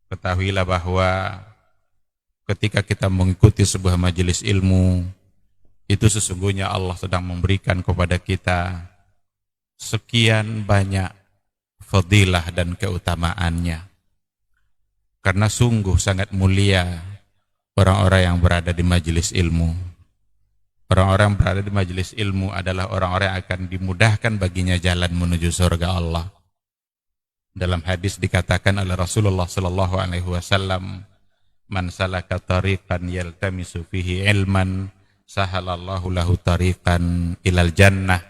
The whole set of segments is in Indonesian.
Ketahuilah bahwa ketika kita mengikuti sebuah majelis ilmu, itu sesungguhnya Allah sedang memberikan kepada kita sekian banyak fadilah dan keutamaannya. Karena sungguh sangat mulia orang-orang yang berada di majelis ilmu. Orang-orang yang berada di majelis ilmu adalah orang-orang yang akan dimudahkan baginya jalan menuju surga Allah. Dalam hadis dikatakan oleh Rasulullah sallallahu alaihi wasallam, "Man salaka tariqan yaltamisu fihi ilman, sahalallahu lahu tariqan ilal jannah."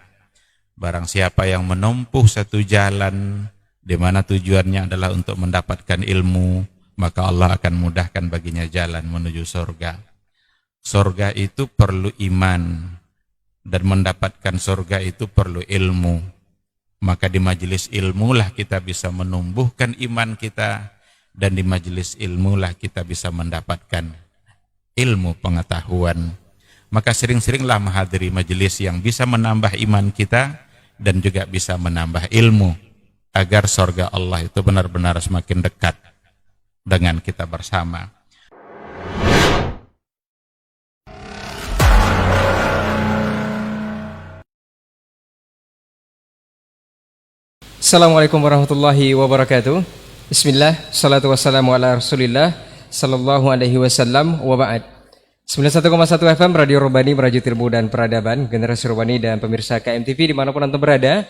Barang siapa yang menempuh satu jalan di mana tujuannya adalah untuk mendapatkan ilmu, maka Allah akan mudahkan baginya jalan menuju surga. Surga itu perlu iman, dan mendapatkan surga itu perlu ilmu. Maka di majelis ilmulah kita bisa menumbuhkan iman kita, dan di majelis ilmulah kita bisa mendapatkan ilmu pengetahuan. Maka sering-seringlah menghadiri majelis yang bisa menambah iman kita dan juga bisa menambah ilmu, agar surga Allah itu benar-benar semakin dekat dengan kita bersama. Assalamualaikum warahmatullahi wabarakatuh. Bismillah, salatu wassalamu ala rasulillah sallallahu alaihi wasallam wa ba'd. 91,1 FM Radio Robani, Merajut Ilmu dan Peradaban, Generasi Robani dan pemirsa KMTV dimanapun Anda berada.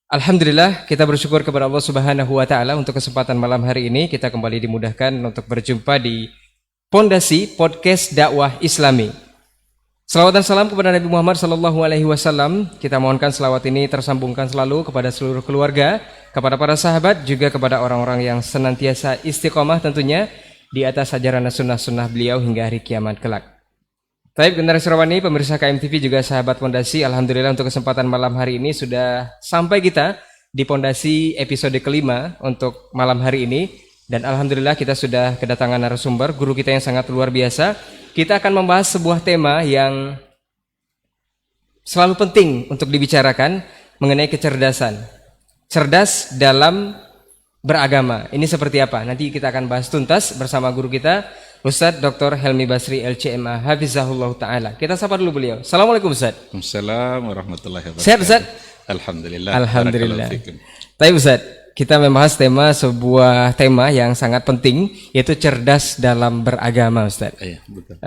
Alhamdulillah, kita bersyukur kepada Allah Subhanahu wa Ta'ala untuk kesempatan malam hari ini. Kita kembali dimudahkan untuk berjumpa di Pondasi Podcast Dakwah Islami. Salawat dan salam kepada Nabi Muhammad sallallahu alaihi wasallam. Kita mohonkan selawat ini tersambungkan selalu kepada seluruh keluarga, kepada para sahabat, juga kepada orang-orang yang senantiasa istiqomah tentunya di atas ajaran sunnah-sunnah beliau hingga hari kiamat kelak. Baik, Generasi Robani, pemirsa KMTV juga sahabat Pondasi, alhamdulillah untuk kesempatan malam hari ini sudah sampai kita di Pondasi episode kelima untuk malam hari ini. Dan alhamdulillah kita sudah kedatangan narasumber, guru kita yang sangat luar biasa. Kita akan membahas sebuah tema yang selalu penting untuk dibicarakan mengenai kecerdasan. Cerdas dalam beragama. Ini seperti apa? Nanti kita akan bahas tuntas bersama guru kita, Ustadz Dr. Helmi Basri LCMA Hafizahullah Ta'ala. Kita sapa dulu beliau. Assalamualaikum Ustadz. Waalaikumsalam warahmatullahi wabarakatuh. Sehat Ustadz? Alhamdulillah. Alhamdulillah. Baik Ustadz, kita membahas sebuah tema yang sangat penting, yaitu cerdas dalam beragama Ustadz. Iya, betul.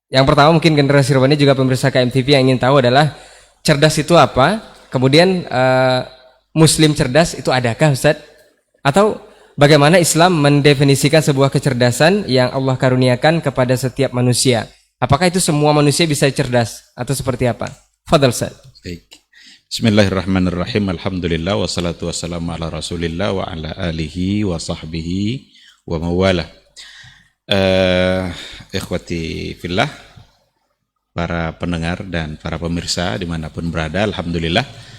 Yang pertama mungkin Generasi Robani juga pemirsa KMTV yang ingin tahu adalah cerdas itu apa? Kemudian Muslim cerdas itu adakah Ustadz? Atau bagaimana Islam mendefinisikan sebuah kecerdasan yang Allah karuniakan kepada setiap manusia? Apakah itu semua manusia bisa cerdas atau seperti apa? Fadal Ustaz. Baik. Bismillahirrahmanirrahim. Alhamdulillah wassalatu wassalamu ala Rasulillah wa ala alihi wa sahbihi wa mawalah. Ikhwati fillah, para pendengar dan para pemirsa dimanapun berada, alhamdulillah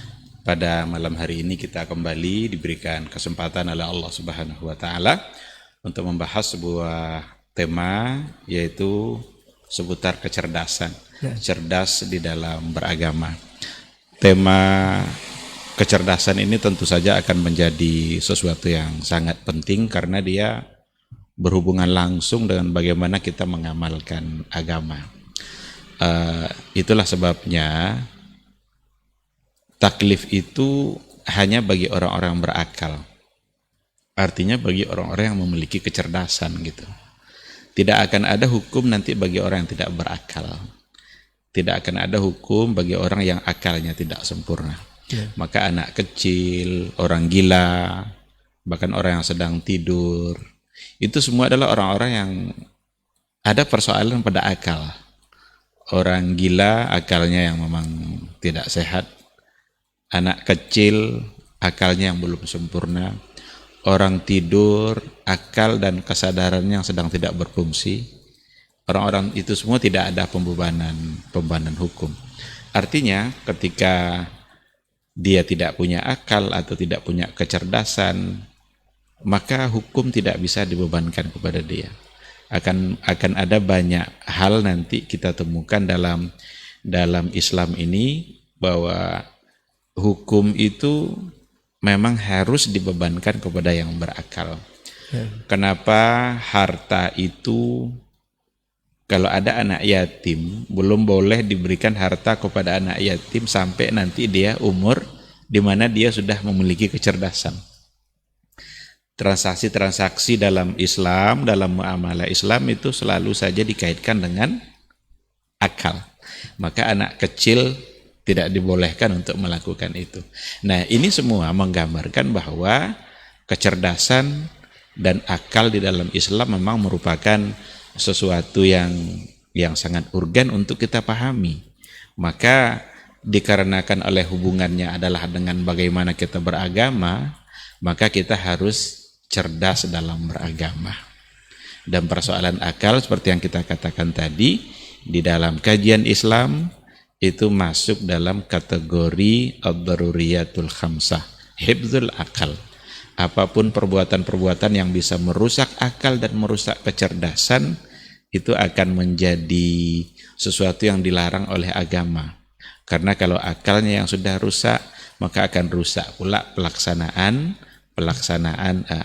pada malam hari ini kita kembali diberikan kesempatan oleh Allah Subhanahu wa Ta'ala untuk membahas sebuah tema, yaitu seputar kecerdasan, cerdas di dalam beragama. Tema kecerdasan ini tentu saja akan menjadi sesuatu yang sangat penting karena dia berhubungan langsung dengan bagaimana kita mengamalkan agama. Itulah sebabnya taklif itu hanya bagi orang-orang yang berakal. Artinya bagi orang-orang yang memiliki kecerdasan gitu. Tidak akan ada hukum nanti bagi orang yang tidak berakal. Tidak akan ada hukum bagi orang yang akalnya tidak sempurna. Maka anak kecil, orang gila, bahkan orang yang sedang tidur, itu semua adalah orang-orang yang ada persoalan pada akal. Orang gila akalnya yang memang tidak sehat. Anak kecil akalnya yang belum sempurna. Orang tidur akal dan kesadarannya yang sedang tidak berfungsi. Orang-orang itu semua tidak ada pembebanan hukum. Artinya ketika dia tidak punya akal atau tidak punya kecerdasan, maka hukum tidak bisa dibebankan kepada dia. Akan ada banyak hal nanti kita temukan dalam Islam ini bahwa hukum itu memang harus dibebankan kepada yang berakal. Kenapa harta itu, kalau ada anak yatim, belum boleh diberikan harta kepada anak yatim sampai nanti dia umur di mana dia sudah memiliki kecerdasan. Transaksi-transaksi dalam Islam, dalam muamalah Islam itu selalu saja dikaitkan dengan akal. Maka anak kecil tidak dibolehkan untuk melakukan itu. Nah, ini semua menggambarkan bahwa kecerdasan dan akal di dalam Islam memang merupakan sesuatu yang sangat urgen untuk kita pahami. Maka dikarenakan oleh hubungannya adalah dengan bagaimana kita beragama, maka kita harus cerdas dalam beragama. Dan persoalan akal seperti yang kita katakan tadi, di dalam kajian Islam itu masuk dalam kategori ad-daruriyatul khamsah, hifdzul akal. Apapun perbuatan-perbuatan yang bisa merusak akal dan merusak kecerdasan, itu akan menjadi sesuatu yang dilarang oleh agama. Karena kalau akalnya yang sudah rusak, maka akan rusak pula pelaksanaan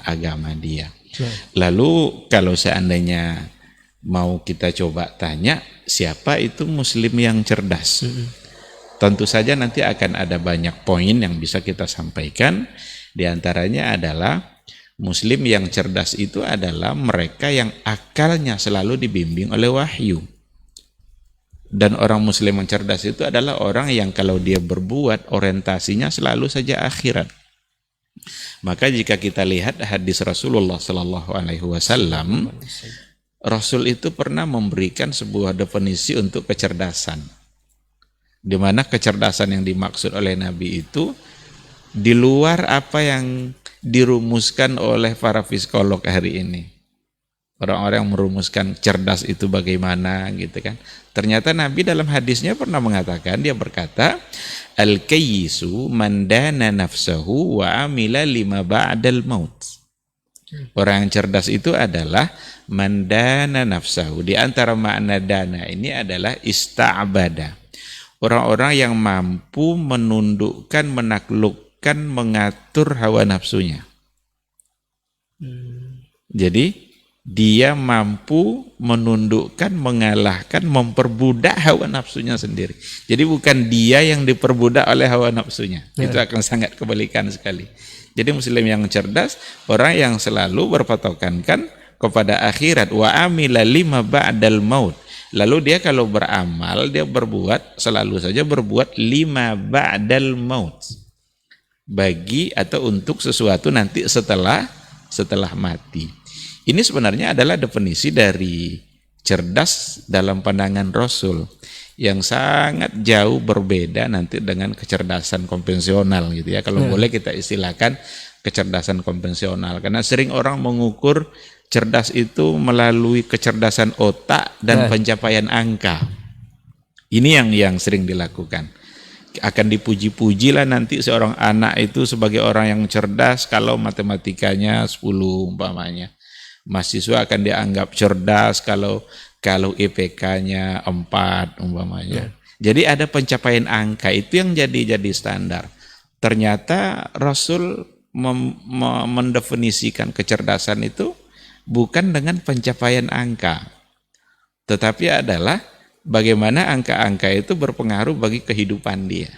agama dia. Lalu kalau seandainya mau kita coba tanya, siapa itu muslim yang cerdas? Tentu saja nanti akan ada banyak poin yang bisa kita sampaikan. Di antaranya adalah muslim yang cerdas itu adalah mereka yang akalnya selalu dibimbing oleh wahyu. Dan orang muslim yang cerdas itu adalah orang yang kalau dia berbuat orientasinya selalu saja akhirat. Maka jika kita lihat hadis Rasulullah Sallallahu Alaihi Wasallam, Rasul itu pernah memberikan sebuah definisi untuk kecerdasan, di mana kecerdasan yang dimaksud oleh Nabi itu di luar apa yang dirumuskan oleh para psikolog hari ini. Orang-orang yang merumuskan cerdas itu bagaimana gitu kan. Ternyata Nabi dalam hadisnya pernah mengatakan, dia berkata, al-kayyisu man dana nafsahu wa amila lima ba'dal maut. Orang yang cerdas itu adalah man dana nafsahu. Di antara makna dana ini adalah ista'bada. Orang-orang yang mampu menundukkan, menaklukkan, mengatur hawa nafsunya. Jadi dia mampu menundukkan, mengalahkan, memperbudak hawa nafsunya sendiri. Jadi bukan dia yang diperbudak oleh hawa nafsunya. Itu akan sangat kebalikan sekali. Jadi muslim yang cerdas, orang yang selalu berpatokan kepada akhirat. Wa amila lima ba'dal maut. Lalu dia kalau beramal, dia berbuat, selalu saja berbuat lima ba'dal maut. Bagi atau untuk sesuatu nanti setelah mati. Ini sebenarnya adalah definisi dari cerdas dalam pandangan Rasul yang sangat jauh berbeda nanti dengan kecerdasan konvensional gitu ya. Kalau boleh kita istilahkan kecerdasan konvensional, karena sering orang mengukur cerdas itu melalui kecerdasan otak dan pencapaian angka. Ini yang sering dilakukan. Akan dipuji-puji lah nanti seorang anak itu sebagai orang yang cerdas kalau matematikanya 10 umpamanya. Mahasiswa akan dianggap cerdas kalau IPK-nya 4 umpamanya. Jadi ada pencapaian angka, itu yang jadi standar. Ternyata Rasul mendefinisikan kecerdasan itu bukan dengan pencapaian angka, tetapi adalah bagaimana angka-angka itu berpengaruh bagi kehidupan dia.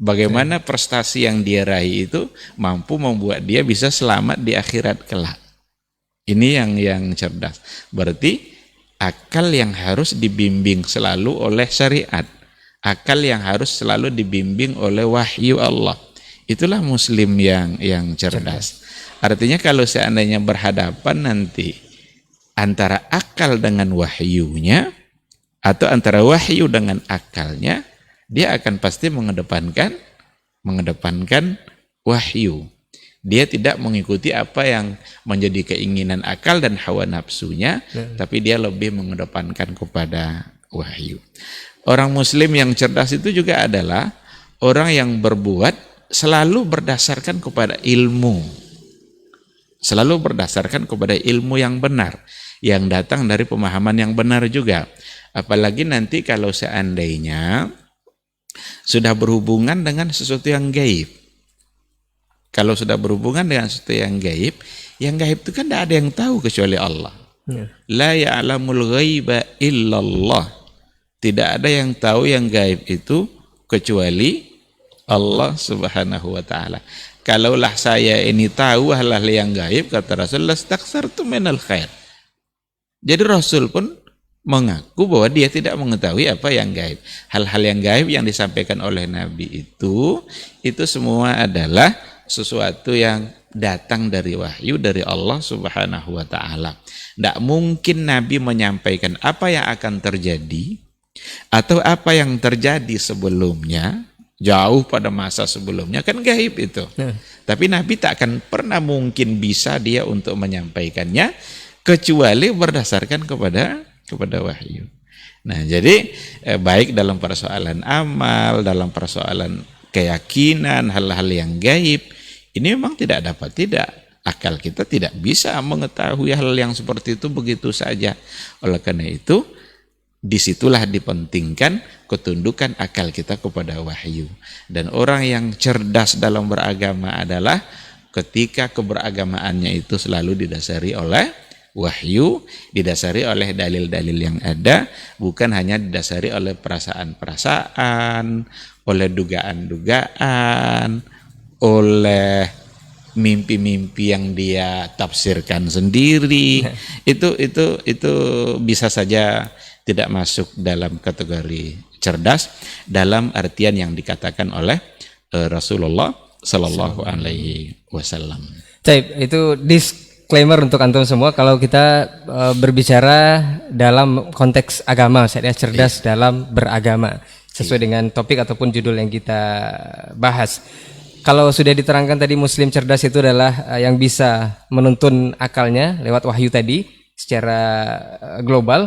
Bagaimana prestasi yang dia raih itu mampu membuat dia bisa selamat di akhirat kelak. Ini yang cerdas. Berarti akal yang harus dibimbing selalu oleh syariat. Akal yang harus selalu dibimbing oleh wahyu Allah. Itulah muslim yang cerdas. Artinya kalau seandainya berhadapan nanti antara akal dengan wahyunya atau antara wahyu dengan akalnya, dia akan pasti mengedepankan wahyu. Dia tidak mengikuti apa yang menjadi keinginan akal dan hawa nafsunya, tapi dia lebih mengedepankan kepada wahyu. Orang muslim yang cerdas itu juga adalah orang yang berbuat selalu berdasarkan kepada ilmu. Selalu berdasarkan kepada ilmu yang benar, yang datang dari pemahaman yang benar juga. Apalagi nanti kalau seandainya sudah berhubungan dengan sesuatu yang gaib. Kalau sudah berhubungan dengan sesuatu yang gaib itu kan tidak ada yang tahu kecuali Allah. La ya'lamul ghaiba illallah. Tidak ada yang tahu yang gaib itu kecuali Allah Subhanahu wa taala. Kalaulah saya ini tahu hal-hal yang gaib, kata Rasul, lastaksartu minal khair. Jadi Rasul pun mengaku bahwa dia tidak mengetahui apa yang gaib. Hal-hal yang gaib yang disampaikan oleh Nabi itu semua adalah sesuatu yang datang dari wahyu dari Allah Subhanahu wa taala. Tidak mungkin Nabi menyampaikan apa yang akan terjadi atau apa yang terjadi sebelumnya, jauh pada masa sebelumnya, kan gaib itu. Tapi Nabi tak akan pernah mungkin bisa dia untuk menyampaikannya kecuali berdasarkan kepada wahyu. Nah, jadi baik dalam persoalan amal, dalam persoalan keyakinan, hal-hal yang gaib, ini memang tidak. Akal kita tidak bisa mengetahui hal yang seperti itu begitu saja. Oleh karena itu, disitulah dipentingkan ketundukan akal kita kepada wahyu. Dan orang yang cerdas dalam beragama adalah ketika keberagamaannya itu selalu didasari oleh wahyu, didasari oleh dalil-dalil yang ada, bukan hanya didasari oleh perasaan-perasaan, oleh dugaan-dugaan, oleh mimpi-mimpi yang dia tafsirkan sendiri. Itu bisa saja tidak masuk dalam kategori cerdas dalam artian yang dikatakan oleh Rasulullah Sallallahu Alaihi Wasallam. Itu disclaimer untuk antum semua. Kalau kita berbicara dalam konteks agama, saya cerdas dalam beragama sesuai dengan topik ataupun judul yang kita bahas. Kalau sudah diterangkan tadi Muslim cerdas itu adalah yang bisa menuntun akalnya lewat wahyu tadi secara global.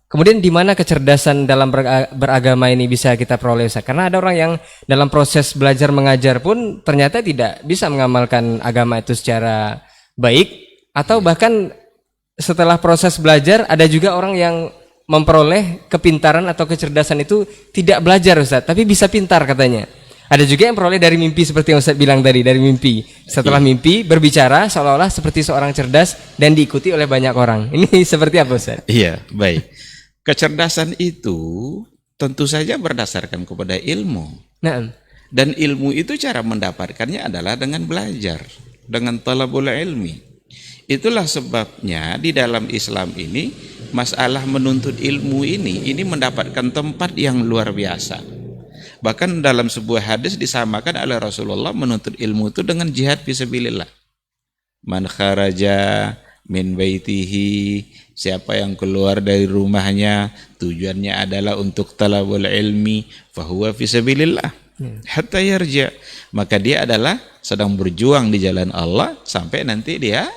Kemudian di mana kecerdasan dalam beragama ini bisa kita peroleh? Karena ada orang yang dalam proses belajar mengajar pun ternyata tidak bisa mengamalkan agama itu secara baik, atau bahkan setelah proses belajar ada juga orang yang memperoleh kepintaran atau kecerdasan itu tidak belajar, Ustaz, tapi bisa pintar katanya. Ada juga yang peroleh dari mimpi seperti yang Ustaz bilang tadi, dari mimpi. Setelah mimpi berbicara seolah-olah seperti seorang cerdas dan diikuti oleh banyak orang. Ini seperti apa, Ustaz? Iya, baik. Kecerdasan itu tentu saja berdasarkan kepada ilmu. Nah. Dan ilmu itu cara mendapatkannya adalah dengan belajar, dengan talabul ilmi. Itulah sebabnya di dalam Islam ini masalah menuntut ilmu ini mendapatkan tempat yang luar biasa. Bahkan dalam sebuah hadis disamakan oleh Rasulullah menuntut ilmu itu dengan jihad fisabilillah. Man kharaja min baitihi, siapa yang keluar dari rumahnya tujuannya adalah untuk talabul ilmi, fahuwa fisabilillah hatta yarja, maka dia adalah sedang berjuang di jalan Allah sampai nanti dia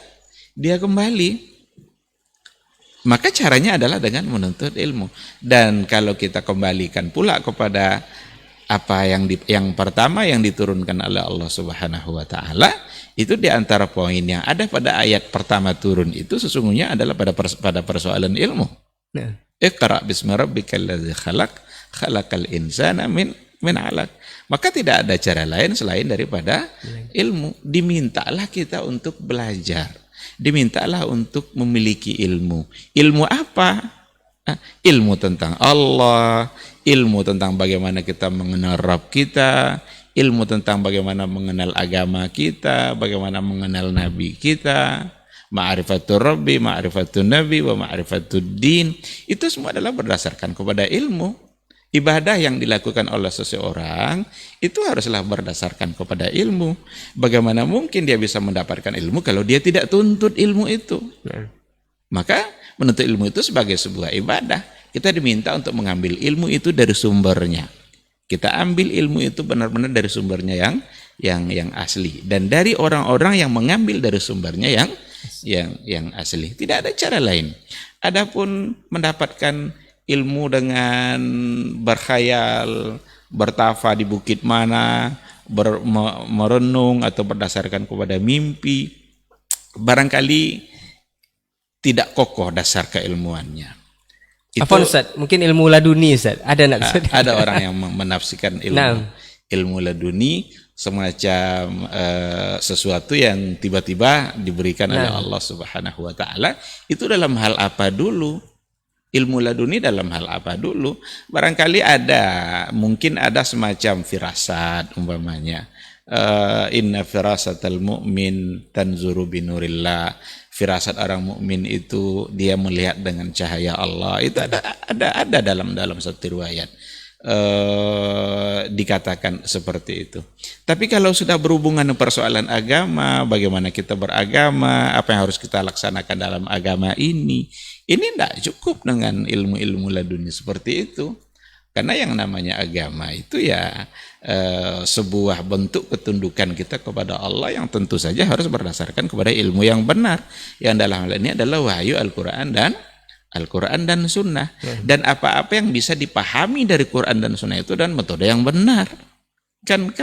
kembali. Maka caranya adalah dengan menuntut ilmu. Dan kalau kita kembalikan pula kepada apa yang pertama yang diturunkan oleh Allah Subhanahu wa taala, itu di antara poin yang ada pada ayat pertama turun itu sesungguhnya adalah pada persoalan ilmu. Iqra bismi rabbikal ladzi khalaq, khalaqal insana min 'alaq. Maka tidak ada cara lain selain daripada ilmu. Dimintalah kita untuk belajar. Dimintalah untuk memiliki ilmu. Ilmu apa? Ilmu tentang Allah, ilmu tentang bagaimana kita mengenal Rabb kita, ilmu tentang bagaimana mengenal agama kita, bagaimana mengenal Nabi kita, ma'rifatul Rabbi, ma'rifatul Nabi, wa ma'rifatul din. Itu semua adalah berdasarkan kepada ilmu. Ibadah yang dilakukan oleh seseorang itu haruslah berdasarkan kepada ilmu. Bagaimana mungkin dia bisa mendapatkan ilmu kalau dia tidak tuntut ilmu itu? Maka menuntut ilmu itu sebagai sebuah ibadah. Kita diminta untuk mengambil ilmu itu dari sumbernya. Kita ambil ilmu itu benar-benar dari sumbernya yang asli, dan dari orang-orang yang mengambil dari sumbernya yang asli. Tidak ada cara lain. Adapun mendapatkan ilmu dengan berkhayal, bertafa di bukit mana, merenung atau berdasarkan kepada mimpi, barangkali tidak kokoh dasar keilmuannya. Apa Ustaz? Mungkin ilmu laduni, Ustaz. Ada enggak, Ustaz? Ada orang yang menafsirkan ilmu. Ilmu laduni semacam sesuatu yang tiba-tiba diberikan oleh Allah Subhanahu wa taala. Itu dalam hal apa dulu? Ilmu laduni dalam hal apa dulu? Barangkali mungkin ada semacam firasat umpamanya. Inna firasatal mu'min tanzuru binurillah. Firasat orang mukmin itu dia melihat dengan cahaya Allah. Itu ada dalam satu riwayat. Dikatakan seperti itu. Tapi kalau sudah berhubungan dengan persoalan agama, bagaimana kita beragama, apa yang harus kita laksanakan dalam agama ini tidak cukup dengan ilmu-ilmu laduni seperti itu. Karena yang namanya agama itu ya sebuah bentuk ketundukan kita kepada Allah yang tentu saja harus berdasarkan kepada ilmu yang benar. Yang dalam hal ini adalah wahyu Al-Quran dan Sunnah. Dan apa-apa yang bisa dipahami dari Quran dan Sunnah itu dan metode yang benar. Kan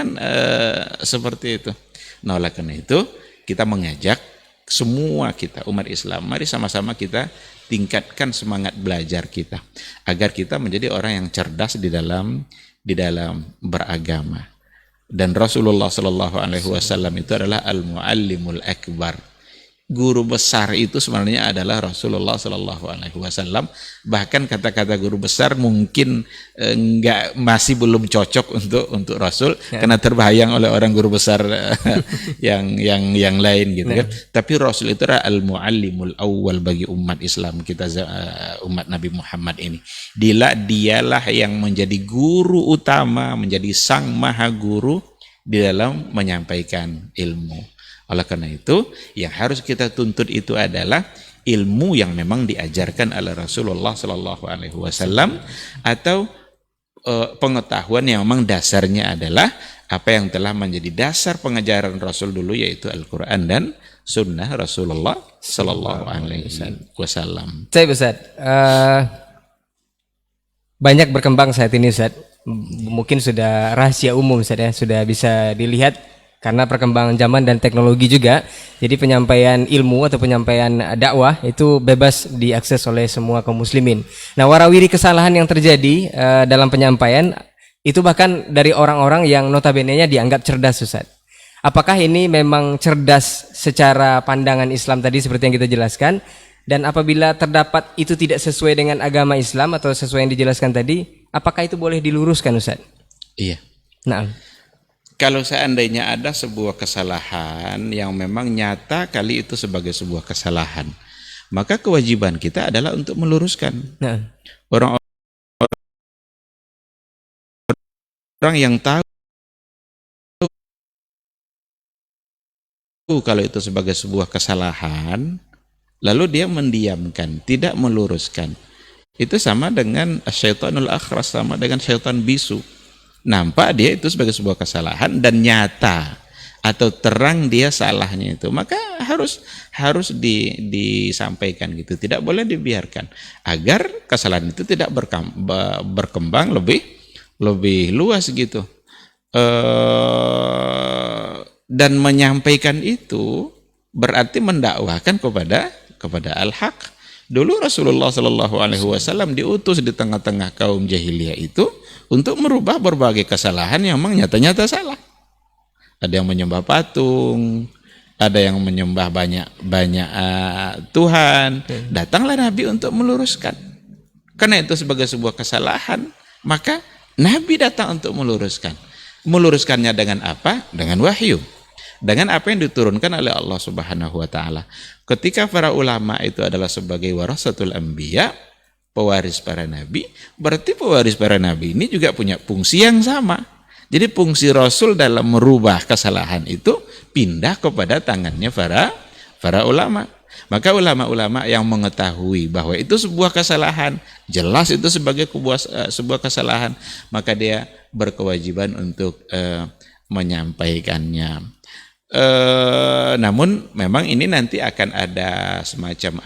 seperti itu. Nah, oleh karena itu kita mengajak semua kita umat Islam, mari sama-sama kita tingkatkan semangat belajar kita agar kita menjadi orang yang cerdas di dalam beragama. Dan Rasulullah Shallallahu Alaihi Wasallam itu adalah al-muallimul akbar. Guru besar itu sebenarnya adalah Rasulullah Shallallahu Alaihi Wasallam. Bahkan kata-kata guru besar mungkin masih belum cocok untuk Rasul karena terbayang oleh orang guru besar yang lain gitu kan. Tapi Rasul itu adalah al-muallimul awwal bagi umat Islam kita, umat Nabi Muhammad ini. Dialah yang menjadi guru utama, menjadi sang maha guru di dalam menyampaikan ilmu. Oleh karena itu, yang harus kita tuntut itu adalah ilmu yang memang diajarkan oleh Rasulullah Sallallahu Alaihi Wasallam atau pengetahuan yang memang dasarnya adalah apa yang telah menjadi dasar pengajaran Rasul dulu, yaitu Al-Quran dan Sunnah Rasulullah Sallallahu Alaihi Wasallam. Saya Ustaz, banyak berkembang saat ini Ustaz. Mungkin sudah rahasia umum Ustaz ya, sudah bisa dilihat karena perkembangan zaman dan teknologi juga. Jadi penyampaian ilmu atau penyampaian dakwah itu bebas diakses oleh semua kaum muslimin. Nah, warawiri kesalahan yang terjadi dalam penyampaian itu bahkan dari orang-orang yang notabene-nya dianggap cerdas Ustaz. Apakah ini memang cerdas secara pandangan Islam tadi seperti yang kita jelaskan? Dan apabila terdapat itu tidak sesuai dengan agama Islam atau sesuai yang dijelaskan tadi, apakah itu boleh diluruskan Ustaz? Iya. Nah, kalau seandainya ada sebuah kesalahan yang memang nyata kali itu sebagai sebuah kesalahan, maka kewajiban kita adalah untuk meluruskan. Orang-orang yang tahu kalau itu sebagai sebuah kesalahan, lalu dia mendiamkan, tidak meluruskan, itu sama dengan syaitanul akhras, sama dengan syaitan bisu. Nampak dia itu sebagai sebuah kesalahan dan nyata atau terang dia salahnya itu, maka harus disampaikan gitu, tidak boleh dibiarkan agar kesalahan itu tidak berkembang lebih luas gitu. Dan menyampaikan itu berarti mendakwahkan kepada al-haq. Dulu Rasulullah Shallallahu Alaihi Wasallam diutus di tengah-tengah kaum jahiliyah itu untuk merubah berbagai kesalahan yang memang nyata-nyata salah. Ada yang menyembah patung, ada yang menyembah banyak Tuhan. Datanglah Nabi untuk meluruskan. Karena itu sebagai sebuah kesalahan, maka Nabi datang untuk meluruskan. Meluruskannya dengan apa? Dengan wahyu. Dengan apa yang diturunkan oleh Allah Subhanahu wa taala. Ketika para ulama itu adalah sebagai warasatul anbiya, pewaris para nabi, berarti pewaris para nabi ini juga punya fungsi yang sama. Jadi fungsi Rasul dalam merubah kesalahan itu pindah kepada tangannya para ulama. Maka ulama-ulama yang mengetahui bahwa itu sebuah kesalahan, jelas itu sebagai sebuah kesalahan, maka dia berkewajiban untuk menyampaikannya. Namun memang ini nanti akan ada semacam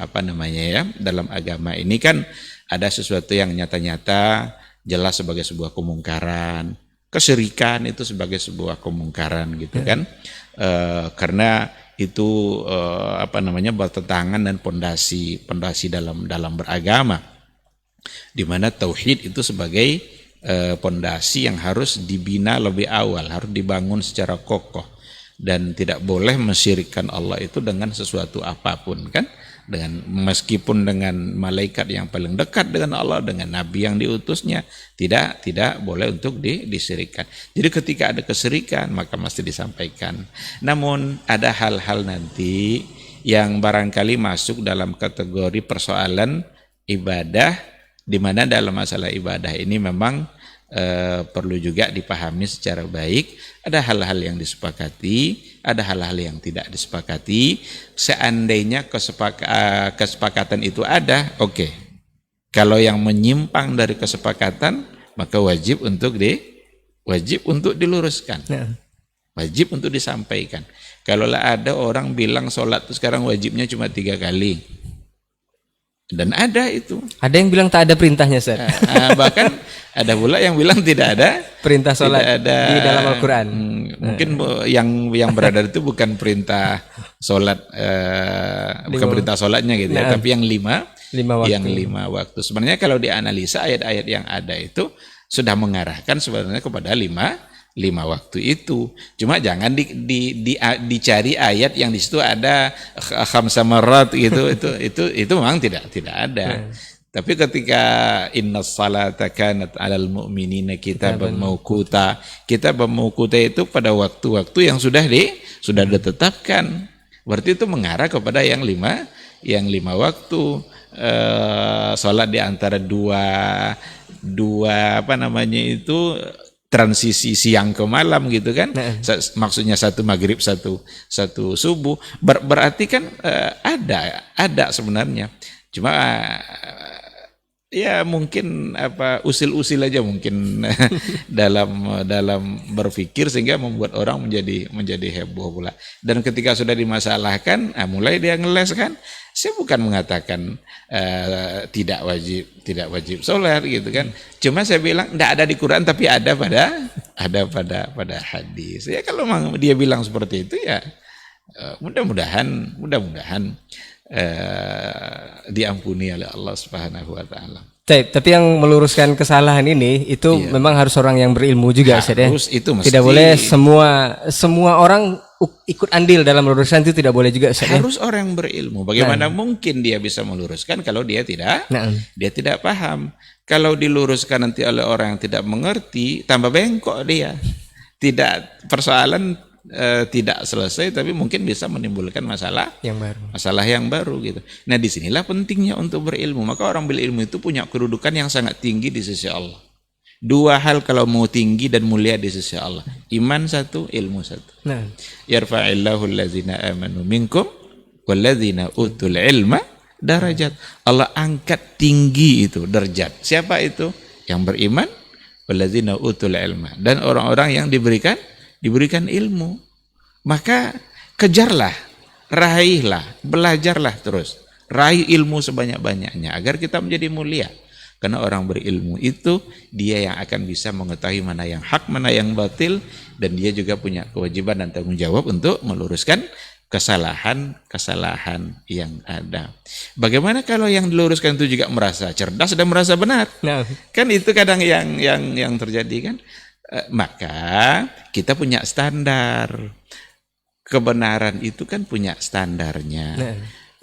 dalam agama ini kan ada sesuatu yang nyata-nyata jelas sebagai sebuah kemungkaran, kesyirikan itu sebagai sebuah kemungkaran gitu kan, karena itu bertentangan dan pondasi dalam beragama, di mana tauhid itu sebagai pondasi yang harus dibina lebih awal, harus dibangun secara kokoh, dan tidak boleh mensyirikkan Allah itu dengan sesuatu apapun, kan, dengan meskipun dengan malaikat yang paling dekat dengan Allah, dengan nabi yang diutusnya, tidak boleh untuk disirikkan. Jadi ketika ada kesirikan maka mesti disampaikan. Namun ada hal-hal nanti yang barangkali masuk dalam kategori persoalan ibadah, di mana dalam masalah ibadah ini memang perlu juga dipahami secara baik. Ada hal-hal yang disepakati, ada hal-hal yang tidak disepakati. Seandainya kesepakatan itu ada, oke. Kalau yang menyimpang dari kesepakatan, maka wajib untuk diluruskan, wajib untuk disampaikan. Kalau ada orang bilang sholat itu sekarang wajibnya cuma 3 kali, dan ada itu. Ada yang bilang tak ada perintahnya, Ustaz. Bahkan ada pula yang bilang tidak ada perintah sholat di dalam Al-Quran. Mungkin yang berada itu bukan perintah sholat, bukan perintah sholatnya gitu ya, tapi yang lima waktu. Sebenarnya kalau dianalisa ayat-ayat yang ada itu sudah mengarahkan sebenarnya kepada lima waktu itu. Cuma jangan dicari ayat yang di situ ada khamsa marat gitu. itu memang tidak ada. Tapi ketika innas salata kanat 'alal mu'minina kitaban mauquta, kitab mauquta itu pada waktu-waktu yang sudah ditetapkan. Berarti itu mengarah kepada yang lima waktu. Salat di antara dua transisi siang ke malam gitu kan. Maksudnya satu maghrib, satu subuh. Berarti kan ada sebenarnya. Cuma ya mungkin usil-usil aja mungkin dalam berpikir, sehingga membuat orang menjadi heboh pula. Dan ketika sudah dimasalahkan, mulai dia ngeles kan. Saya bukan mengatakan tidak wajib sholat gitu kan. Cuma saya bilang tidak ada di Quran, tapi ada pada hadis. Ya kalau memang dia bilang seperti itu ya mudah-mudahan diampuni oleh Allah Subhanahu wa taala. Tapi yang meluruskan kesalahan ini itu memang harus orang yang berilmu juga, harus, itu mesti. Tidak boleh semua orang ikut andil dalam meluruskan, itu tidak boleh juga, harus orang yang berilmu. Bagaimana mungkin dia bisa meluruskan kalau dia tidak paham? Kalau diluruskan nanti oleh orang yang tidak mengerti, tambah bengkok dia. Tidak, persoalan tidak selesai, tapi mungkin bisa menimbulkan masalah yang baru gitu. Nah, disinilah pentingnya untuk berilmu. Maka orang berilmu itu punya kedudukan yang sangat tinggi di sisi Allah. 2 hal kalau mau tinggi dan mulia di sisi Allah: iman 1, ilmu 1. Yarfa'illahu allazina amanu minkum wallazina utul ilma darajat. Allah angkat tinggi itu derajat. Siapa itu? Yang beriman, wallazina utul ilma, dan orang-orang yang diberikan ilmu. Maka kejarlah, raihlah, belajarlah terus. Raih ilmu sebanyak-banyaknya agar kita menjadi mulia. Karena orang berilmu itu dia yang akan bisa mengetahui mana yang hak, mana yang batil, dan dia juga punya kewajiban dan tanggung jawab untuk meluruskan kesalahan yang ada. Bagaimana kalau yang diluruskan itu juga merasa cerdas dan merasa benar? Kan itu kadang yang terjadi kan. Maka kita punya standar. Kebenaran itu kan punya standarnya.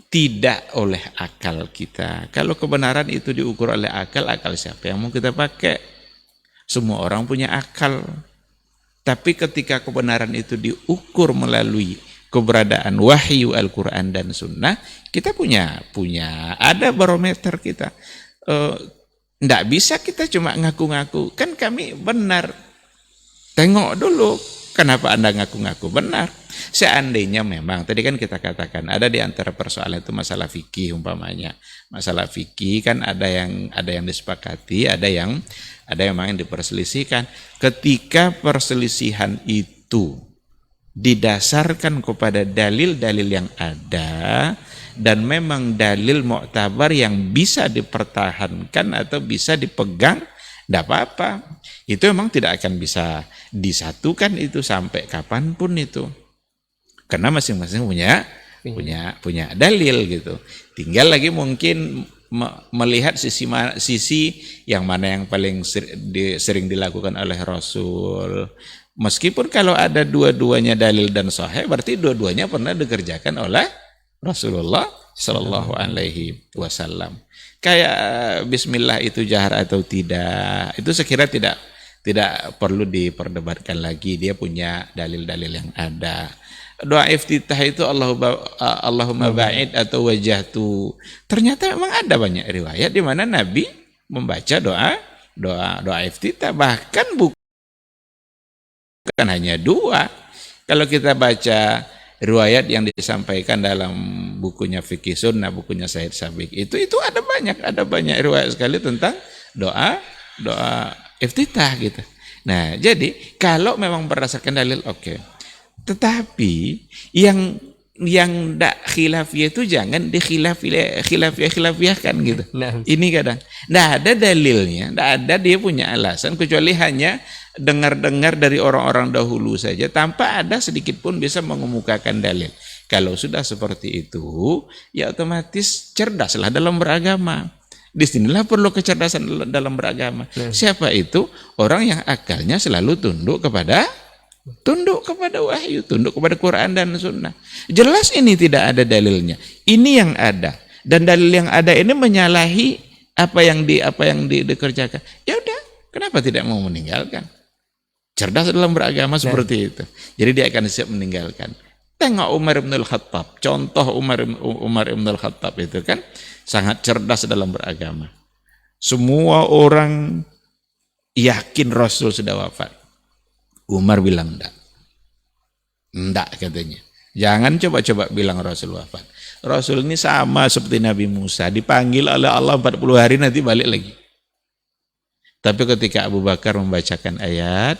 Tidak oleh akal kita. Kalau kebenaran itu diukur oleh akal siapa yang mau kita pakai? Semua orang punya akal. Tapi ketika kebenaran itu diukur melalui keberadaan wahyu Al-Quran dan Sunnah, kita punya ada barometer kita. Nggak bisa kita cuma ngaku-ngaku. Kan kami benar. Tengok dulu, kenapa Anda ngaku-ngaku benar? Seandainya memang, tadi kan kita katakan, ada di antara persoalan itu masalah fikih umpamanya. Masalah fikih kan ada yang disepakati, ada yang memang diperselisihkan. Ketika perselisihan itu didasarkan kepada dalil-dalil yang ada, dan memang dalil muktabar yang bisa dipertahankan atau bisa dipegang, tidak apa-apa. Itu memang tidak akan bisa disatukan itu sampai kapanpun itu. Karena masing-masing punya dalil gitu. Tinggal lagi mungkin melihat sisi yang mana yang paling sering dilakukan oleh Rasul. Meskipun kalau ada dua-duanya dalil dan sahih, berarti dua-duanya pernah dikerjakan oleh Rasulullah Shallallahu Alaihi Wasallam. Kayak Bismillah itu jahar atau tidak, itu sekira tidak perlu diperdebatkan lagi. Dia punya dalil-dalil yang ada. Doa iftitah itu Allahumma ba'id atau wajahtu. Ternyata memang ada banyak riwayat di mana Nabi membaca doa iftitah, bahkan bukan hanya dua. Kalau kita baca riwayat yang disampaikan dalam bukunya Fikih Sunnah, bukunya Said Sabiq, itu ada banyak riwayat sekali tentang doa iftitah gitu. Nah, jadi kalau memang berdasarkan dalil oke. Tetapi yang ndak khilafiyah itu jangan khilafiyahkan gitu. Nah. Ini kadang ndak ada dalilnya, ndak ada dia punya alasan kecuali hanya dengar-dengar dari orang-orang dahulu saja tanpa ada sedikit pun bisa mengemukakan dalil. Kalau sudah seperti itu, ya otomatis cerdaslah dalam beragama. Disinilah perlu kecerdasan dalam beragama. Siapa itu? Orang yang akalnya selalu tunduk kepada wahyu, tunduk kepada Quran dan Sunnah. Jelas ini tidak ada dalilnya. Ini yang ada, dan dalil yang ada ini menyalahi apa yang dikerjakan. Ya udah, kenapa tidak mau meninggalkan? Cerdas dalam beragama seperti itu. Jadi dia akan siap meninggalkan. Tengok Umar bin Al-Khattab. Contoh Umar bin Al-Khattab itu kan sangat cerdas dalam beragama. Semua orang yakin Rasul sudah wafat. Umar bilang enggak katanya. Jangan coba-coba bilang Rasul wafat. Rasul ini sama seperti Nabi Musa, dipanggil oleh Allah 40 hari nanti balik lagi. Tapi ketika Abu Bakar membacakan ayat,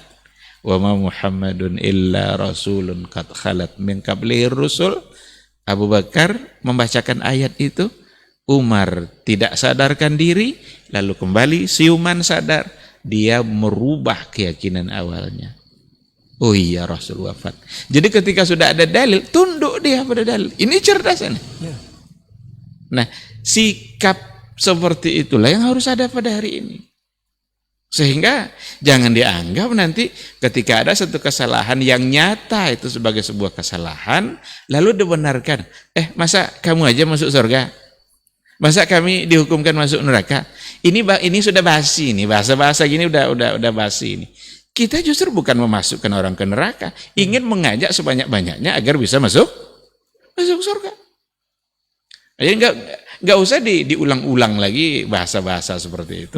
wa ma Muhammadun illa rasulun qad khalat min qablihi rusul, Abu Bakar membacakan ayat itu, Umar tidak sadarkan diri, lalu kembali siuman sadar, dia merubah keyakinan awalnya. Oh iya, Rasul wafat. Jadi ketika sudah ada dalil, tunduk dia pada dalil. Ini cerdasan. Ya. Nah, sikap seperti itulah yang harus ada pada hari ini. Sehingga jangan dianggap nanti ketika ada satu kesalahan yang nyata itu sebagai sebuah kesalahan, lalu dibenarkan. Masa kamu aja masuk surga? Masa kami dihukumkan masuk neraka? Ini sudah basi ini, bahasa-bahasa gini udah basi ini. Kita justru bukan memasukkan orang ke neraka, ingin mengajak sebanyak-banyaknya agar bisa masuk surga. Jadi nggak usah diulang-ulang lagi bahasa-bahasa seperti itu.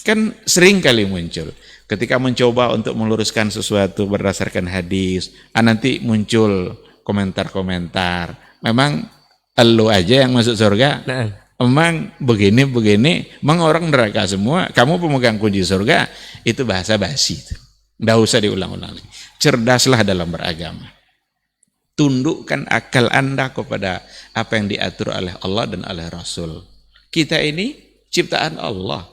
Kan sering kali muncul. Ketika mencoba untuk meluruskan sesuatu berdasarkan hadis, nanti muncul komentar-komentar. Memang elu aja yang masuk surga. Memang begini, memang orang neraka semua. Kamu pemegang kunci surga, itu bahasa basi itu. Nggak usah diulang-ulang lagi. Cerdaslah dalam beragama. Tundukkan akal Anda kepada apa yang diatur oleh Allah dan oleh Rasul. Kita ini ciptaan Allah.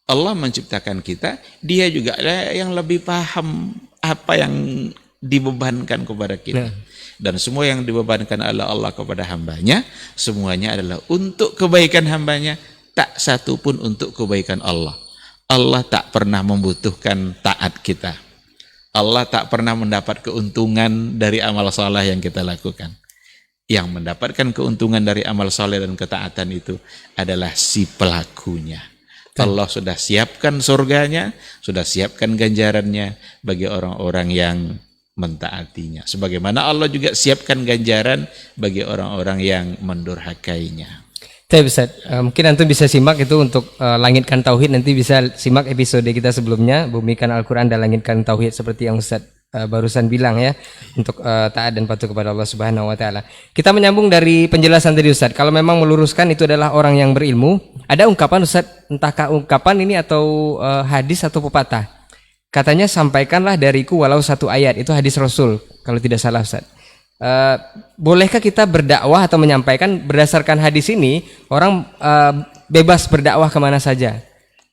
Allah menciptakan kita, dia juga yang lebih paham apa yang dibebankan kepada kita. Dan semua yang dibebankan oleh Allah kepada hambanya, semuanya adalah untuk kebaikan hambanya, tak satu pun untuk kebaikan Allah. Allah tak pernah membutuhkan taat kita. Allah tak pernah mendapat keuntungan dari amal saleh yang kita lakukan. Yang mendapatkan keuntungan dari amal saleh dan ketaatan itu adalah si pelakunya. Allah sudah siapkan surganya, sudah siapkan ganjarannya bagi orang-orang yang mentaatinya. Sebagaimana Allah juga siapkan ganjaran bagi orang-orang yang mendurhakainya. Ustaz, mungkin antum bisa simak itu untuk Langitkan Tauhid, nanti bisa simak episode kita sebelumnya, Bumikan Al-Quran dan Langitkan Tauhid, seperti yang Ustaz barusan bilang ya, untuk taat dan patuh kepada Allah Subhanahu wa taala. Kita menyambung dari penjelasan tadi Ustaz. Kalau memang meluruskan itu adalah orang yang berilmu, ada ungkapan Ustaz, entahkah ungkapan ini atau hadis atau pepatah. Katanya sampaikanlah dariku walau satu ayat, itu hadis Rasul kalau tidak salah Ustaz. Bolehkah kita berdakwah atau menyampaikan berdasarkan hadis ini, orang bebas berdakwah kemana saja?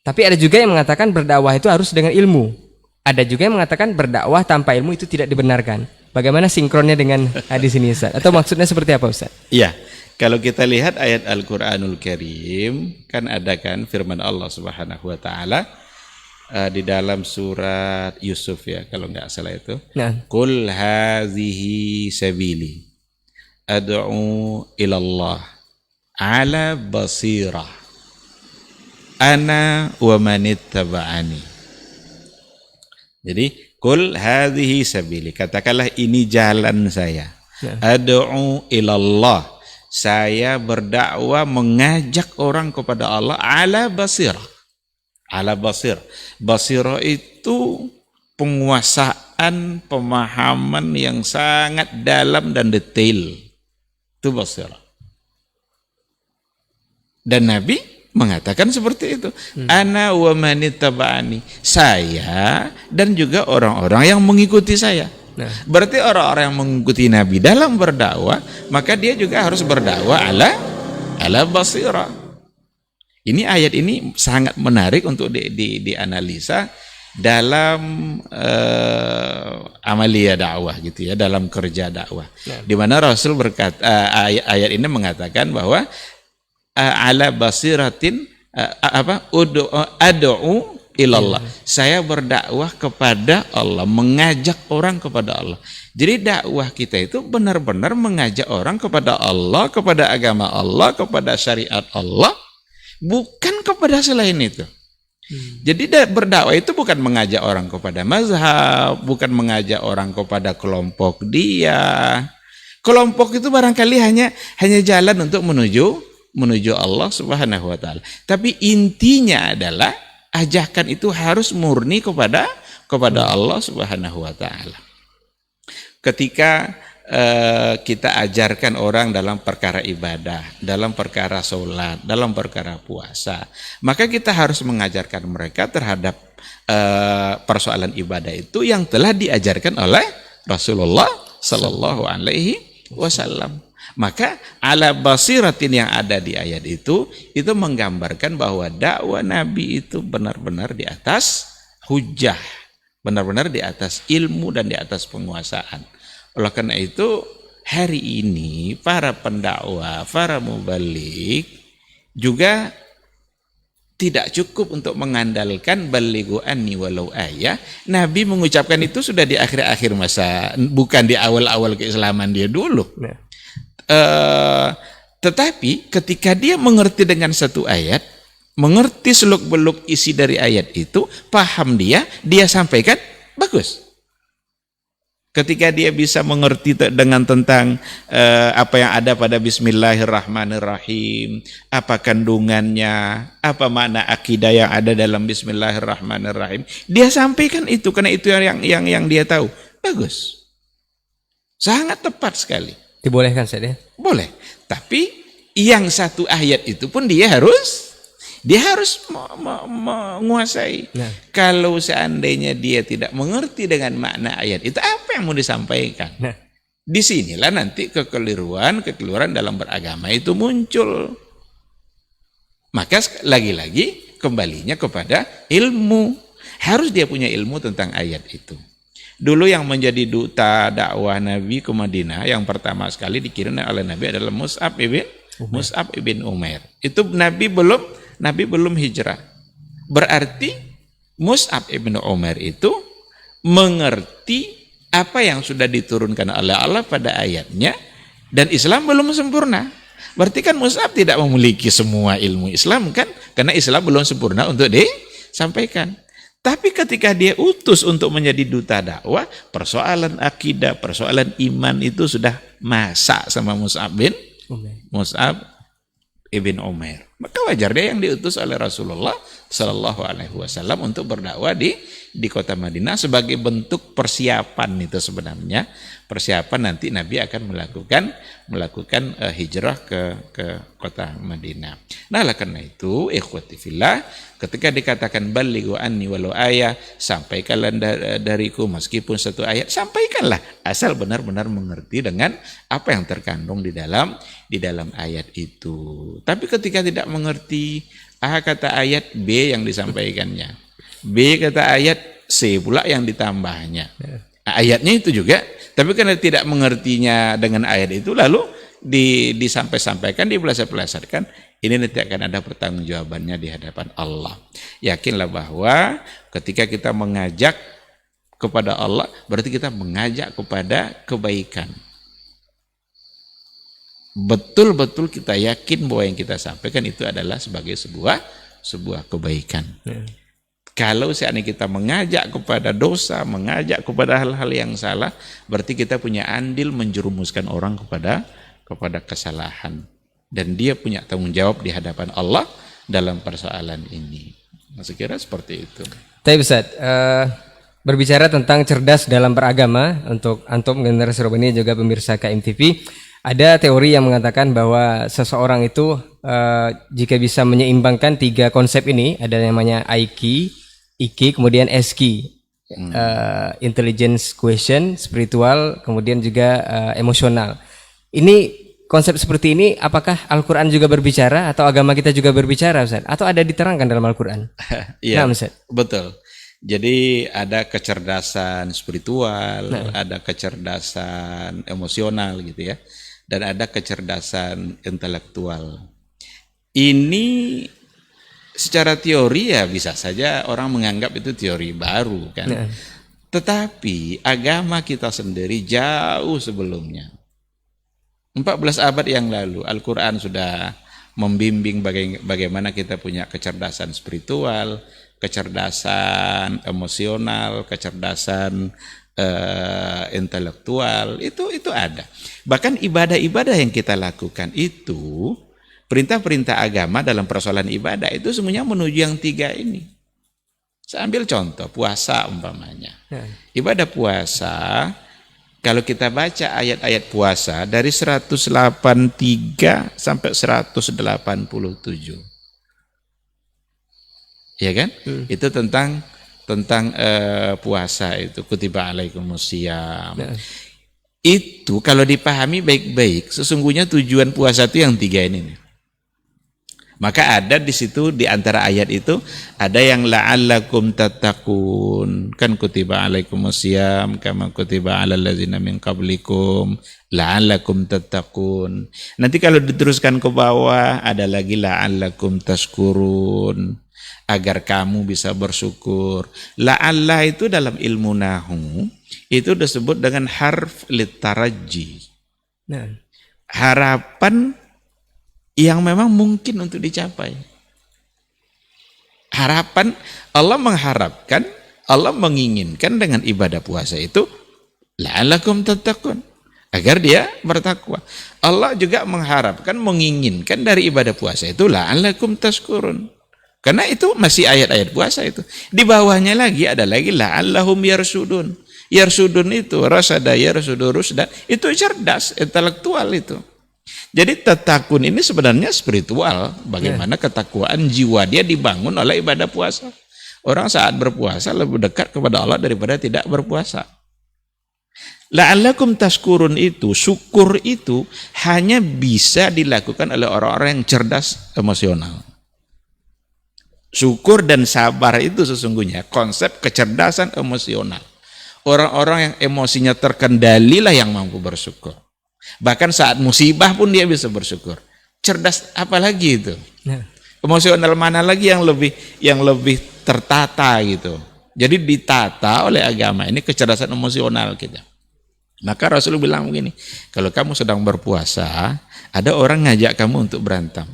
Tapi ada juga yang mengatakan berdakwah itu harus dengan ilmu. Ada juga yang mengatakan berdakwah tanpa ilmu itu tidak dibenarkan. Bagaimana sinkronnya dengan hadis ini, Ustaz? Atau maksudnya seperti apa, Ustaz? Iya, kalau kita lihat ayat Al-Qur'anul Karim, kan ada kan firman Allah Subhanahu wa taala di dalam surat Yusuf ya, kalau nggak salah itu. Nah, Qul hazihi sabili ad'u ilallah ala basirah ana wa manittaba'ani. Jadi qul hadhihi sabili, katakanlah ini jalan saya. Ad'u ilallah, saya berdakwah mengajak orang kepada Allah ala basirah. Ala basir. Basirah itu penguasaan, pemahaman yang sangat dalam dan detail. Itu basirah. Dan Nabi mengatakan seperti itu. Ana wa manittaba'ani, saya dan juga orang-orang yang mengikuti saya. Nah. Berarti orang-orang yang mengikuti Nabi dalam berdakwah, maka dia juga harus berdakwah ala basirah. Ini ayat ini sangat menarik untuk dianalisa dalam amalia dakwah gitu ya, dalam kerja dakwah. Di mana Rasul berkata, ayat ini mengatakan bahwa ala basiratin ad'u ilallah. Saya berdakwah kepada Allah, mengajak orang kepada Allah. Jadi dakwah kita itu benar-benar mengajak orang kepada Allah, kepada agama Allah, kepada syariat Allah, bukan kepada selain itu. Jadi berdakwah itu bukan mengajak orang kepada mazhab, bukan mengajak orang kepada kelompok dia. Kelompok itu barangkali hanya jalan untuk menuju Allah Subhanahu wa taala. Tapi intinya adalah ajakan itu harus murni kepada Allah Subhanahu wa taala. Ketika kita ajarkan orang dalam perkara ibadah, dalam perkara sholat, dalam perkara puasa, maka kita harus mengajarkan mereka terhadap persoalan ibadah itu yang telah diajarkan oleh Rasulullah Sallallahu Alaihi Wasallam. Maka ala basiratin yang ada di ayat itu menggambarkan bahwa dakwah Nabi itu benar-benar di atas hujah, benar-benar di atas ilmu dan di atas penguasaan. Oleh karena itu hari ini para pendakwah, para mubalik juga tidak cukup untuk mengandalkan balighu anni walau ayah. Nabi mengucapkan itu sudah di akhir-akhir masa, bukan di awal-awal keislaman dia dulu. Tetapi ketika dia mengerti dengan satu ayat, mengerti seluk-beluk isi dari ayat itu, paham dia sampaikan, bagus. Ketika dia bisa mengerti dengan tentang apa yang ada pada Bismillahirrahmanirrahim, apa kandungannya, apa makna akidah yang ada dalam Bismillahirrahmanirrahim, dia sampaikan itu karena itu yang dia tahu. Bagus. Sangat tepat sekali. Dibolehkan saja? Boleh. Tapi yang satu ayat itu pun dia harus menguasai. Nah. Kalau seandainya dia tidak mengerti dengan makna ayat itu, apa yang mau disampaikan? Nah. Disinilah nanti kekeliruan dalam beragama itu muncul. Maka lagi-lagi kembalinya kepada ilmu. Harus dia punya ilmu tentang ayat itu. Dulu yang menjadi duta dakwah Nabi ke Madinah yang pertama sekali dikirim oleh Nabi adalah Mus'ab ibn Umair. Itu Nabi belum hijrah. Berarti Mus'ab ibn Umair itu mengerti apa yang sudah diturunkan oleh Allah pada ayatnya, dan Islam belum sempurna. Berarti kan Mus'ab tidak memiliki semua ilmu Islam kan, karena Islam belum sempurna untuk disampaikan. Tapi ketika dia utus untuk menjadi duta dakwah, persoalan akidah, persoalan iman itu sudah masak sama Mus'ab ibn Umair. Maka wajar dia yang diutus oleh Rasulullah Sallallahu Alaihi Wasallam untuk berdakwah di kota Madinah sebagai bentuk persiapan itu sebenarnya. Persiapan nanti Nabi akan melakukan hijrah ke kota Madinah. Nah, oleh karena itu, ikhwati fillah, ketika dikatakan balighu anni walau ayah, sampaikanlah dariku meskipun satu ayat, sampaikanlah asal benar-benar mengerti dengan apa yang terkandung di dalam ayat itu. Tapi ketika tidak mengerti, A kata ayat, B yang disampaikannya. B kata ayat, C pula yang ditambahnya. Ayatnya itu juga, tapi karena tidak mengertinya dengan ayat itu, lalu disampaikan, dipeleset-pelesetkan, ini nanti akan ada pertanggungjawabannya di hadapan Allah. Yakinlah bahwa ketika kita mengajak kepada Allah, berarti kita mengajak kepada kebaikan. Betul-betul kita yakin bahwa yang kita sampaikan itu adalah sebagai sebuah kebaikan. Kalau seandainya kita mengajak kepada dosa, mengajak kepada hal-hal yang salah, berarti kita punya andil menjerumuskan orang kepada kesalahan. Dan dia punya tanggung jawab di hadapan Allah dalam persoalan ini. Saya kira seperti itu. Tapi Ustaz, berbicara tentang cerdas dalam beragama, untuk antum generasi Robani juga pemirsa KMTV, ada teori yang mengatakan bahwa seseorang itu jika bisa menyeimbangkan 3 konsep ini, ada yang namanya IQ, IQ, kemudian SQ, intelligence quotient, spiritual, kemudian juga emosional. Ini konsep seperti ini, apakah Al-Quran juga berbicara atau agama kita juga berbicara, Ustaz? Atau ada diterangkan dalam Al-Quran? Iya, nah, Ustaz. Betul. Jadi ada kecerdasan spiritual, ada kecerdasan emosional gitu ya, dan ada kecerdasan intelektual. Ini secara teori ya bisa saja orang menganggap itu teori baru kan. Tetapi agama kita sendiri jauh sebelumnya. 14 abad yang lalu Al-Quran sudah membimbing bagaimana kita punya kecerdasan spiritual, kecerdasan emosional, kecerdasan intelektual, itu ada. Bahkan ibadah-ibadah yang kita lakukan itu, perintah-perintah agama dalam persoalan ibadah itu semuanya menuju yang 3 ini. Saya ambil contoh puasa umpamanya. Ibadah puasa, kalau kita baca ayat-ayat puasa dari 183 sampai 187. Ya kan? Itu tentang puasa itu, kutiba alaikumusiyam. Itu kalau dipahami baik-baik, sesungguhnya tujuan puasa itu yang 3 ini nih. Maka ada di situ di antara ayat itu ada yang la'allakum tattaqun, kan kutiba alaikumusiyam kama kutiba alal ladzina min qablikum la'allakum tattaqun. Nanti kalau diteruskan ke bawah ada lagi la'allakum tashkurun, agar kamu bisa bersyukur. La'alla itu dalam ilmu nahu itu disebut dengan harf litaraji. Harapan yang memang mungkin untuk dicapai. Harapan, Allah mengharapkan, Allah menginginkan dengan ibadah puasa itu la'allakum tattaqun, agar dia bertakwa. Allah juga mengharapkan, menginginkan dari ibadah puasa itu la'allakum tashkurun, karena itu masih ayat-ayat puasa itu. Di bawahnya lagi ada lagi la'allahum yarsudun. Yarsudun itu rasada yarsudu rusda, itu cerdas, intelektual itu. Jadi tatakun ini sebenarnya spiritual, bagaimana ketakwaan jiwa dia dibangun oleh ibadah puasa. Orang saat berpuasa lebih dekat kepada Allah daripada tidak berpuasa. La'allakum tashkurun itu, syukur itu hanya bisa dilakukan oleh orang-orang yang cerdas emosional. Syukur dan sabar itu sesungguhnya konsep kecerdasan emosional. Orang-orang yang emosinya terkendali lah yang mampu bersyukur. Bahkan saat musibah pun dia bisa bersyukur. Cerdas apalagi itu? Emosional mana lagi yang lebih tertata gitu. Jadi ditata oleh agama ini kecerdasan emosional kita. Maka Rasul bilang begini, kalau kamu sedang berpuasa, ada orang ngajak kamu untuk berantem.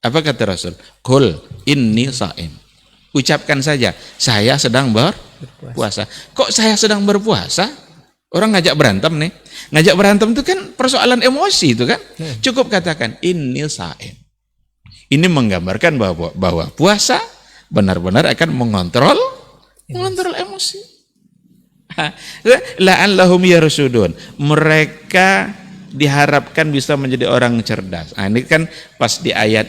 Apa kata Rasul? Qul inni sha'im. Ucapkan saja, saya sedang berpuasa. Kok saya sedang berpuasa? Orang ngajak berantem nih. Ngajak berantem itu kan persoalan emosi itu kan. Cukup katakan inni sha'im. Ini menggambarkan bahwa puasa benar-benar akan mengontrol emosi. La'allahum yarsudun. Mereka diharapkan bisa menjadi orang cerdas. Nah, ini kan pas di ayat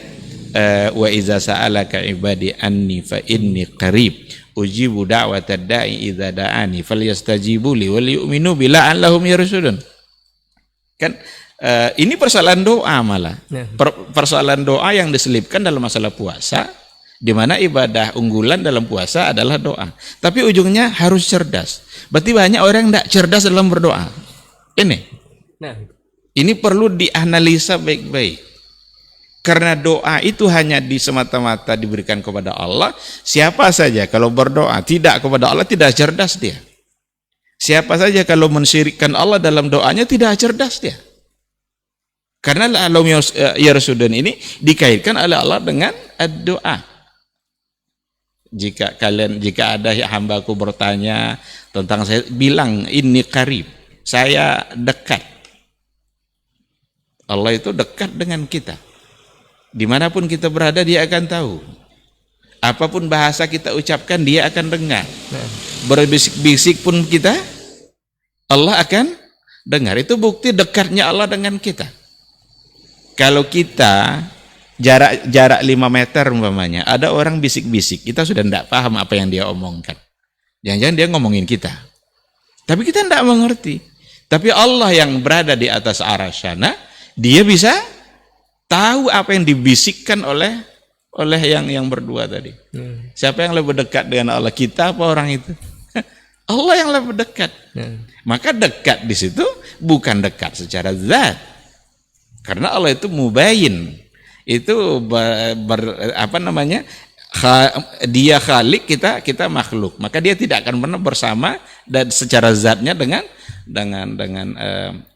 wa iza sa'alaka ibadi anni fa inni qarib ujibu da'watad da'i idza da'ani falyastajibu li wal yu'minu bi la'allahum yarsudun. Kan ini persoalan doa malah. Persoalan doa yang diselipkan dalam masalah puasa Di mana ibadah unggulan dalam puasa adalah doa. Tapi ujungnya harus cerdas. Berarti banyak orang yang tidak cerdas dalam berdoa. Nah, Ini perlu dianalisa baik-baik. Karena doa itu hanya semata-mata diberikan kepada Allah. Siapa saja kalau berdoa tidak kepada Allah tidak cerdas dia. Siapa saja kalau mensyirikkan Allah dalam doanya tidak cerdas dia. Karena alam yarsudun ini dikaitkan oleh Allah dengan doa. Jika ada hambaku bertanya tentang saya, bilang ini qarib, saya dekat. Allah itu dekat dengan kita. Dimanapun kita berada dia akan tahu. Apapun bahasa kita ucapkan dia akan dengar. Berbisik-bisik pun kita, Allah akan dengar. Itu bukti dekatnya Allah dengan kita. Kalau kita jarak 5 meter umpamanya, ada orang bisik-bisik, kita sudah tidak paham apa yang dia omongkan. Jangan-jangan dia ngomongin kita. Tapi kita tidak mengerti. Tapi Allah yang berada di atas arasyana, dia bisa tahu apa yang dibisikkan oleh yang berdua tadi. Siapa yang lebih dekat dengan Allah, kita apa orang itu? Allah yang lebih dekat. Maka dekat di situ bukan dekat secara zat. Karena Allah itu mubayin. Itu dia khalik, kita makhluk. Maka dia tidak akan pernah bersama dan secara zatnya dengan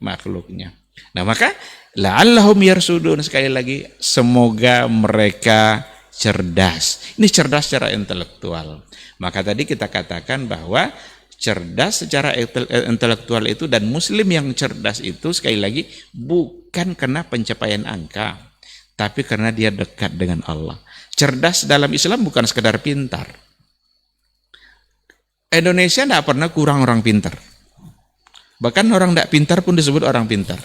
makhluknya. Nah, maka la'allahum yarsudun, sekali lagi semoga mereka cerdas. Ini cerdas secara intelektual. Maka tadi kita katakan bahwa cerdas secara intelektual itu, dan muslim yang cerdas itu sekali lagi bukan karena pencapaian angka, tapi karena dia dekat dengan Allah. Cerdas dalam Islam bukan sekedar pintar. Indonesia tidak pernah kurang orang pintar. Bahkan orang tidak pintar pun disebut orang pintar.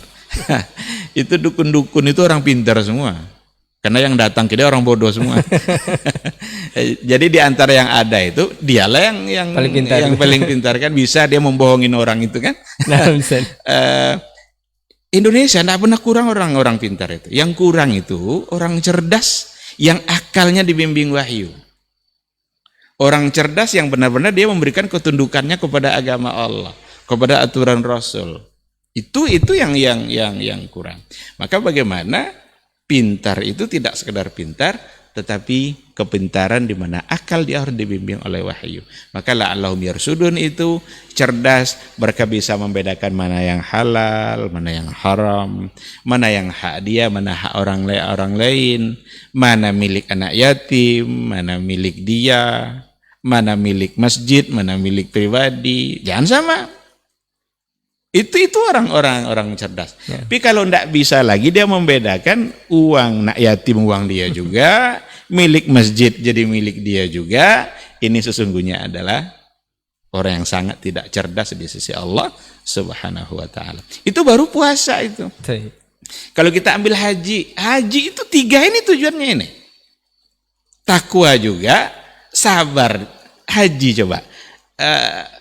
Itu dukun-dukun itu orang pintar semua. Karena yang datang ke dia orang bodoh semua. Jadi di antara yang ada itu dialah yang paling pintar kan, bisa dia membohongin orang itu kan. Nah, Indonesia tidak pernah kurang orang pintar itu. Yang kurang itu orang cerdas yang akalnya dibimbing wahyu. Orang cerdas yang benar-benar dia memberikan ketundukannya kepada agama Allah, kepada aturan Rasul. Itu yang kurang. Maka bagaimana pintar itu tidak sekedar pintar, tetapi kepintaran di mana akal dia harus dibimbing oleh wahyu. Maka la'allahum yarsudun itu cerdas, mereka bisa membedakan mana yang halal, mana yang haram, mana yang hak dia, mana hak orang lain, mana milik anak yatim, mana milik dia, mana milik masjid, mana milik pribadi. Jangan sama. Itu orang cerdas. Ya. Tapi kalau tidak bisa lagi dia membedakan uang nak yatim uang dia juga, milik masjid jadi milik dia juga, ini sesungguhnya adalah orang yang sangat tidak cerdas di sisi Allah Subhanahu wa taala. Itu baru puasa itu. Kalau kita ambil haji itu 3 ini tujuannya ini. Takwa juga, sabar. Haji coba.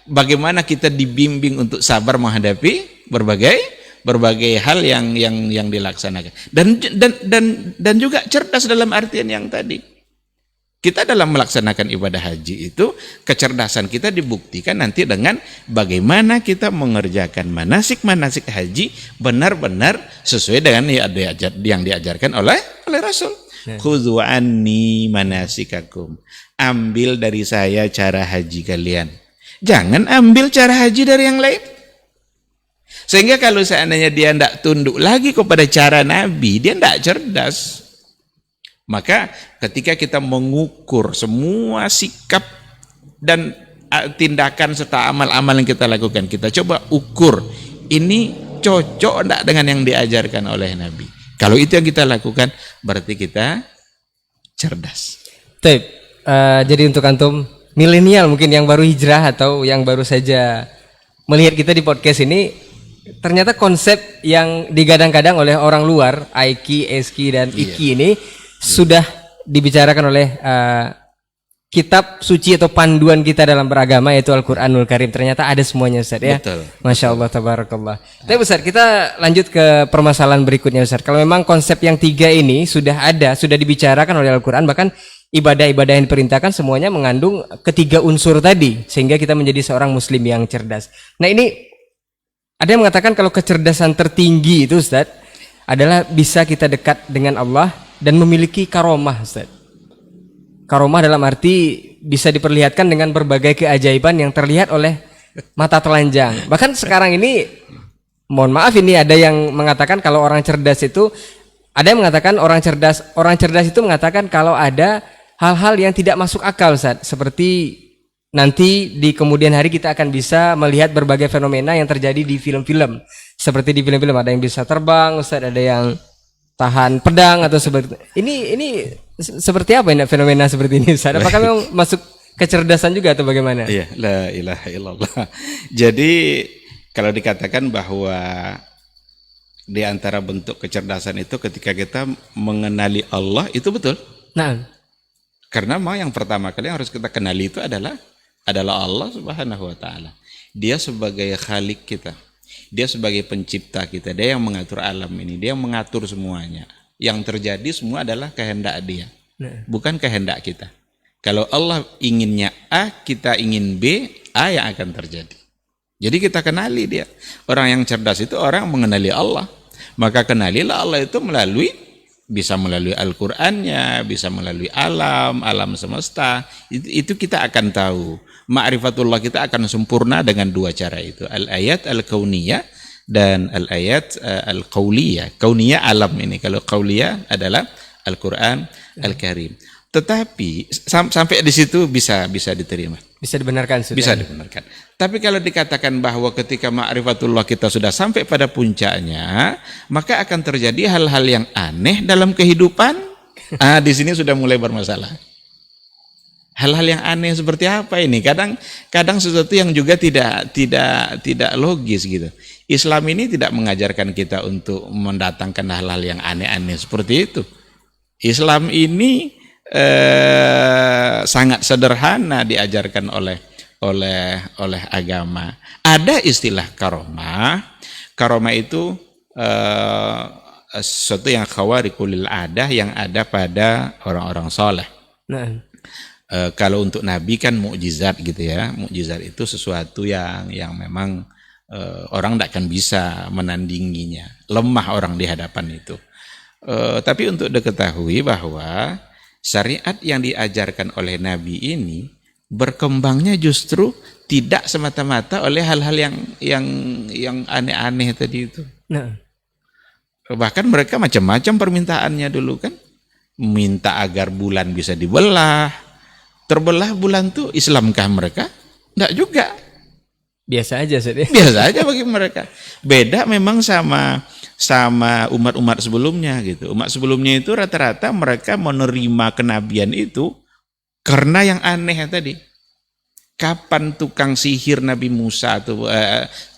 Bagaimana kita dibimbing untuk sabar menghadapi berbagai hal yang dilaksanakan, dan juga cerdas dalam artian yang tadi. Kita dalam melaksanakan ibadah haji itu kecerdasan kita dibuktikan nanti dengan bagaimana kita mengerjakan manasik haji benar-benar sesuai dengan yang diajarkan oleh Rasul. Khudhu anni manasikakum. Ambil dari saya cara haji kalian. Jangan ambil cara haji dari yang lain. Sehingga kalau seandainya dia tidak tunduk lagi kepada cara Nabi, dia tidak cerdas. Maka ketika kita mengukur semua sikap dan tindakan serta amal-amal yang kita lakukan, kita coba ukur, ini cocok tidak dengan yang diajarkan oleh Nabi. Kalau itu yang kita lakukan, berarti kita cerdas. Jadi untuk antum milenial mungkin yang baru hijrah atau yang baru saja melihat kita di podcast ini, ternyata konsep yang digadang-gadang oleh orang luar, Aiki, Eski, dan Iki ini sudah dibicarakan oleh kitab suci atau panduan kita dalam beragama, yaitu Al-Quranul Karim. Ternyata ada semuanya, Ustaz, ya. Betul. Masya Allah, tabarakallah. Tapi Ustaz, kita lanjut ke permasalahan berikutnya, Ustaz. Kalau memang konsep yang 3 ini sudah ada, sudah dibicarakan oleh Al-Quran, bahkan ibadah-ibadah yang diperintahkan semuanya mengandung ketiga unsur tadi sehingga kita menjadi seorang muslim yang cerdas. Nah, ini ada yang mengatakan kalau kecerdasan tertinggi itu Ustaz adalah bisa kita dekat dengan Allah dan memiliki karomah Ustaz. Karomah dalam arti bisa diperlihatkan dengan berbagai keajaiban yang terlihat oleh mata telanjang. Bahkan sekarang ini, mohon maaf ini ada yang mengatakan kalau orang cerdas itu, ada yang mengatakan orang cerdas itu mengatakan kalau ada hal-hal yang tidak masuk akal Ustaz. Seperti nanti di kemudian hari kita akan bisa melihat berbagai fenomena yang terjadi di film-film. Seperti di film-film ada yang bisa terbang Ustaz, ada yang tahan pedang atau seperti ini seperti apa ini fenomena seperti ini Ustaz? Apakah memang masuk kecerdasan juga atau bagaimana? Iya, la ilaha illallah. Jadi kalau dikatakan bahwa di antara bentuk kecerdasan itu ketika kita mengenali Allah, itu betul. Nah, Karena mau yang pertama kali yang harus kita kenali itu adalah Allah Subhanahu wa taala. Dia sebagai khalik kita. Dia sebagai pencipta kita. Dia yang mengatur alam ini, dia yang mengatur semuanya. Yang terjadi semua adalah kehendak dia. Bukan kehendak kita. Kalau Allah inginnya A, kita ingin B, A yang akan terjadi. Jadi kita kenali dia. Orang yang cerdas itu orang yang mengenali Allah. Maka kenalilah Allah itu bisa melalui Al-Qur'annya, bisa melalui alam semesta. Itu kita akan tahu. Ma'rifatullah kita akan sempurna dengan dua cara itu. Al-ayat al-kauniyah dan al-ayat al-qauliyah. Kauniyah alam ini. Kalau qauliyah adalah Al-Qur'an Al-Karim. Tetapi sampai di situ bisa diterima. bisa dibenarkan sudah. Bisa dibenarkan. Tapi kalau dikatakan bahwa ketika ma'rifatullah kita sudah sampai pada puncaknya, maka akan terjadi hal-hal yang aneh dalam kehidupan. Di sini sudah mulai bermasalah. Hal-hal yang aneh seperti apa ini? Kadang sesuatu yang juga tidak logis gitu. Islam ini tidak mengajarkan kita untuk mendatangkan hal-hal yang aneh-aneh seperti itu. Islam ini sangat sederhana diajarkan oleh agama. Ada istilah karomah. Karomah itu sesuatu yang khawariqul adah yang ada pada orang-orang soleh. Nah, Kalau untuk Nabi kan mukjizat gitu ya. Mukjizat itu sesuatu yang memang orang tidak akan bisa menandinginya. Lemah orang di hadapan itu. Tapi untuk diketahui bahwa syariat yang diajarkan oleh Nabi ini berkembangnya justru tidak semata-mata oleh hal-hal yang aneh-aneh tadi itu. nah, Bahkan mereka macam-macam permintaannya dulu kan. Minta agar bulan bisa dibelah. Terbelah bulan tuh Islamkah mereka? Enggak juga. biasa aja Ustaz ya. Biasa aja bagi mereka. Beda memang sama umat-umat sebelumnya gitu. Umat sebelumnya itu rata-rata mereka menerima kenabian itu karena yang aneh tadi. Kapan tukang sihir Nabi Musa atau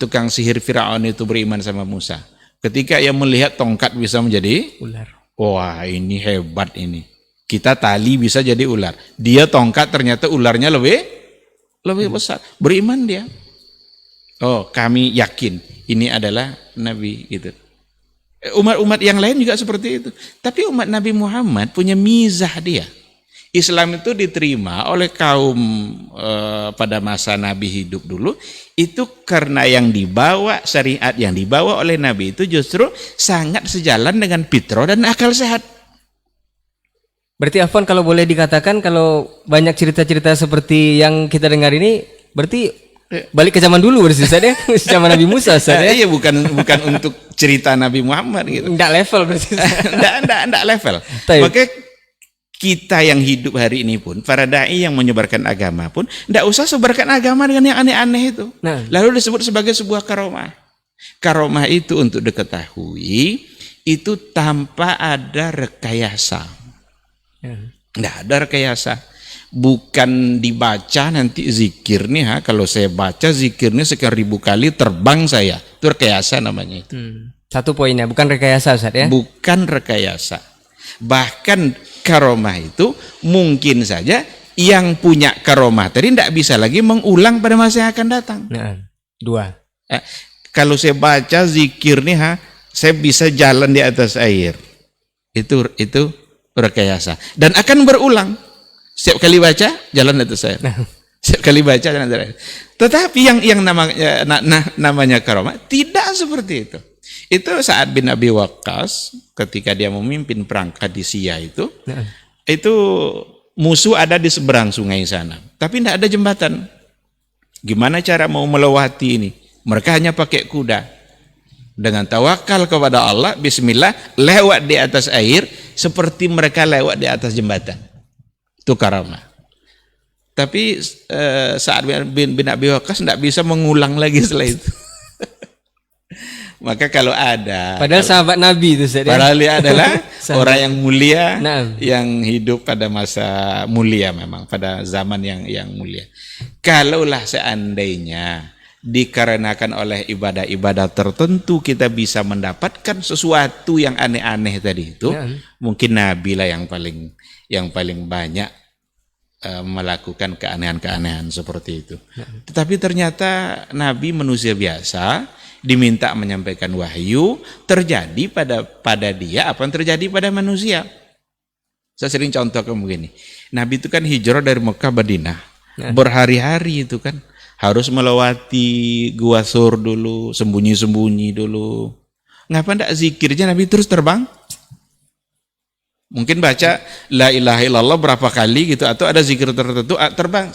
tukang sihir Firaun itu beriman sama Musa? Ketika ia melihat tongkat bisa menjadi Ular. wah ini hebat ini. Kita tali bisa jadi ular. Dia tongkat ternyata ularnya lebih besar. Beriman dia. Oh, kami yakin ini adalah Nabi gitu. Umat-umat yang lain juga seperti itu. Tapi umat Nabi Muhammad punya mizah dia. Islam itu diterima oleh kaum pada masa Nabi hidup dulu itu karena yang dibawa syariat yang dibawa oleh Nabi itu justru sangat sejalan dengan fitrah dan akal sehat. Berarti Afwan kalau boleh dikatakan kalau banyak cerita-cerita seperti yang kita dengar ini berarti balik ke zaman dulu berarti Ustaz ya. Zaman Nabi Musa Ustaz ya. Iya bukan untuk cerita Nabi Muhammad gitu. Enggak level berarti. Enggak level. Taib. Makanya kita yang hidup hari ini pun, para dai yang menyebarkan agama pun, enggak usah sebarkan agama dengan yang aneh-aneh itu. Nah. Lalu disebut sebagai sebuah karomah. Karomah itu untuk diketahui, itu tanpa ada rekayasa. Enggak ada rekayasa. Bukan dibaca nanti zikir nih, kalau saya baca zikirnya sekian ribu kali terbang saya. Itu rekayasa namanya itu. Satu poinnya bukan rekayasa Ustaz ya. Bukan rekayasa. Bahkan karomah itu mungkin saja yang punya karomah tadi tidak bisa lagi mengulang pada masa yang akan datang. Nah, dua. Kalau saya baca zikir nih, saya bisa jalan di atas air. Itu rekayasa dan akan berulang. Setiap kali baca jalan atas air. Setiap kali baca jalan atas air. Tetapi yang namanya karamah tidak seperti itu. Itu Sa'ad bin Abi Waqqas ketika dia memimpin perang Qadisiyah itu musuh ada di seberang sungai sana, tapi tidak ada jembatan. Gimana cara mau melewati ini? Mereka hanya pakai kuda. Dengan tawakal kepada Allah, bismillah, lewat di atas air seperti mereka lewat di atas jembatan. Itu karamah. Tapi Sa'ad bin Abi Waqqas tidak bisa mengulang lagi setelah itu. Maka kalau ada, Padahal sahabat Nabi itu Ustaz, ya? padahal dia adalah orang yang mulia, Naam. yang hidup pada masa mulia, memang pada zaman yang mulia. Kalaulah seandainya dikarenakan oleh ibadah-ibadah tertentu kita bisa mendapatkan sesuatu yang aneh-aneh tadi itu, mungkin Nabi lah yang paling banyak melakukan keanehan-keanehan seperti itu. Tetapi ternyata Nabi manusia biasa, diminta menyampaikan wahyu, terjadi pada dia apa yang terjadi pada manusia. Saya sering contohkan begini. Nabi itu kan hijrah dari Mekah Madinah. Berhari-hari itu kan harus melewati Gua Sur dulu, sembunyi-sembunyi dulu. Ngapa ndak zikirnya Nabi terus terbang? Mungkin baca la ilaha illallah berapa kali gitu, atau ada zikir tertentu terbang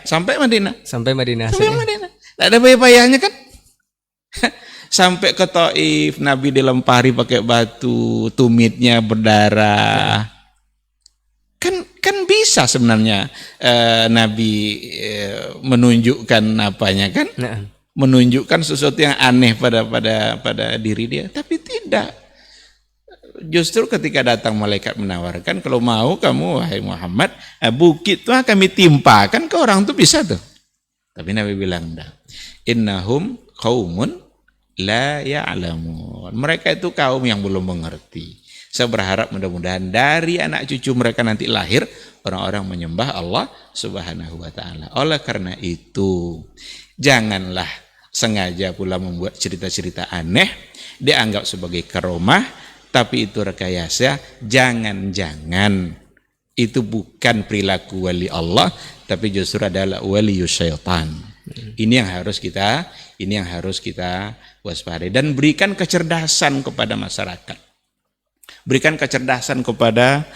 sampai Madinah. Sampai Madinah. Sampai Madinah. Tidak ada payah-payahnya kan? Sampai ke Taif Nabi dilempari pakai batu, tumitnya berdarah. Kan bisa sebenarnya Nabi menunjukkan apanya kan? Menunjukkan sesuatu yang aneh pada diri dia, tapi tidak. Justru ketika datang malaikat menawarkan, kalau mau kamu wahai Muhammad, bukit itu kami timpakan ke orang tuh bisa tuh. Tapi Nabi bilang enggak. Innahum qaumun la ya'lamun. Mereka itu kaum yang belum mengerti. Saya berharap mudah-mudahan dari anak cucu mereka nanti lahir orang-orang menyembah Allah Subhanahu wa taala. Oleh karena itu, janganlah sengaja pula membuat cerita-cerita aneh dianggap sebagai karomah, tapi itu rekayasa. Jangan-jangan itu bukan perilaku wali Allah, tapi justru adalah wali syaitan. Ini yang harus kita waspadai, dan berikan kecerdasan kepada masyarakat. Berikan kecerdasan kepada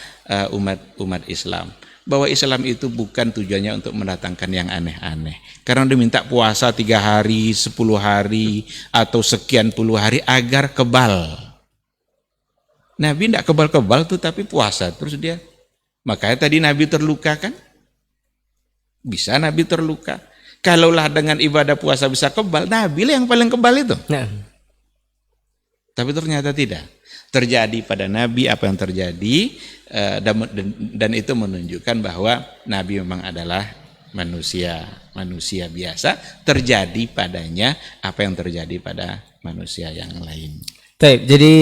umat Islam, bahwa Islam itu bukan tujuannya untuk mendatangkan yang aneh-aneh. Karena diminta puasa 3 hari, 10 hari, atau sekian puluh hari agar kebal. Nabi tidak kebal-kebal tuh, tapi puasa terus dia. Makanya tadi Nabi terluka kan? Bisa Nabi terluka. Kalaulah dengan ibadah puasa bisa kebal, Nabi lah yang paling kebal itu. Tapi ternyata tidak. Terjadi pada Nabi apa yang terjadi, dan itu menunjukkan bahwa Nabi memang adalah manusia biasa. Terjadi padanya apa yang terjadi pada manusia yang lain. Jadi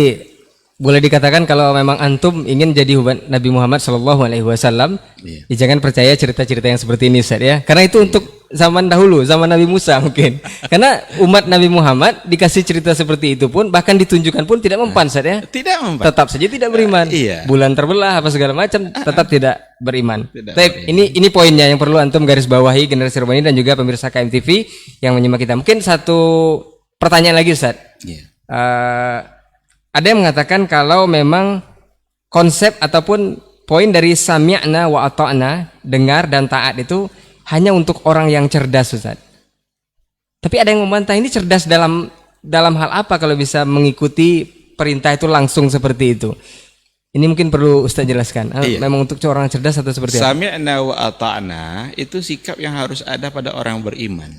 boleh dikatakan kalau memang antum ingin jadi umat Nabi Muhammad SAW, ya jangan percaya cerita-cerita yang seperti ini, Ustaz, ya. Karena itu untuk zaman dahulu, zaman Nabi Musa mungkin. Karena umat Nabi Muhammad dikasih cerita seperti itu pun, bahkan ditunjukkan pun tidak mempan, Ustaz, ya. Tidak mempan. Tetap saja tidak beriman. Bulan terbelah apa segala macam, tetap tidak beriman. Ini poinnya yang perlu antum garis bawahi, generasi Robani dan juga pemirsa KMTV yang menyimak kita. Mungkin satu pertanyaan lagi, Ustaz. Ada yang mengatakan kalau memang konsep ataupun poin dari sami'na wa ata'na, dengar dan taat, itu hanya untuk orang yang cerdas, Ustaz. Tapi ada yang membantah, ini cerdas dalam hal apa kalau bisa mengikuti perintah itu langsung seperti itu? Ini mungkin perlu Ustaz jelaskan. Memang untuk orang cerdas atau seperti apa? Sami'na wa ata'na itu sikap yang harus ada pada orang beriman.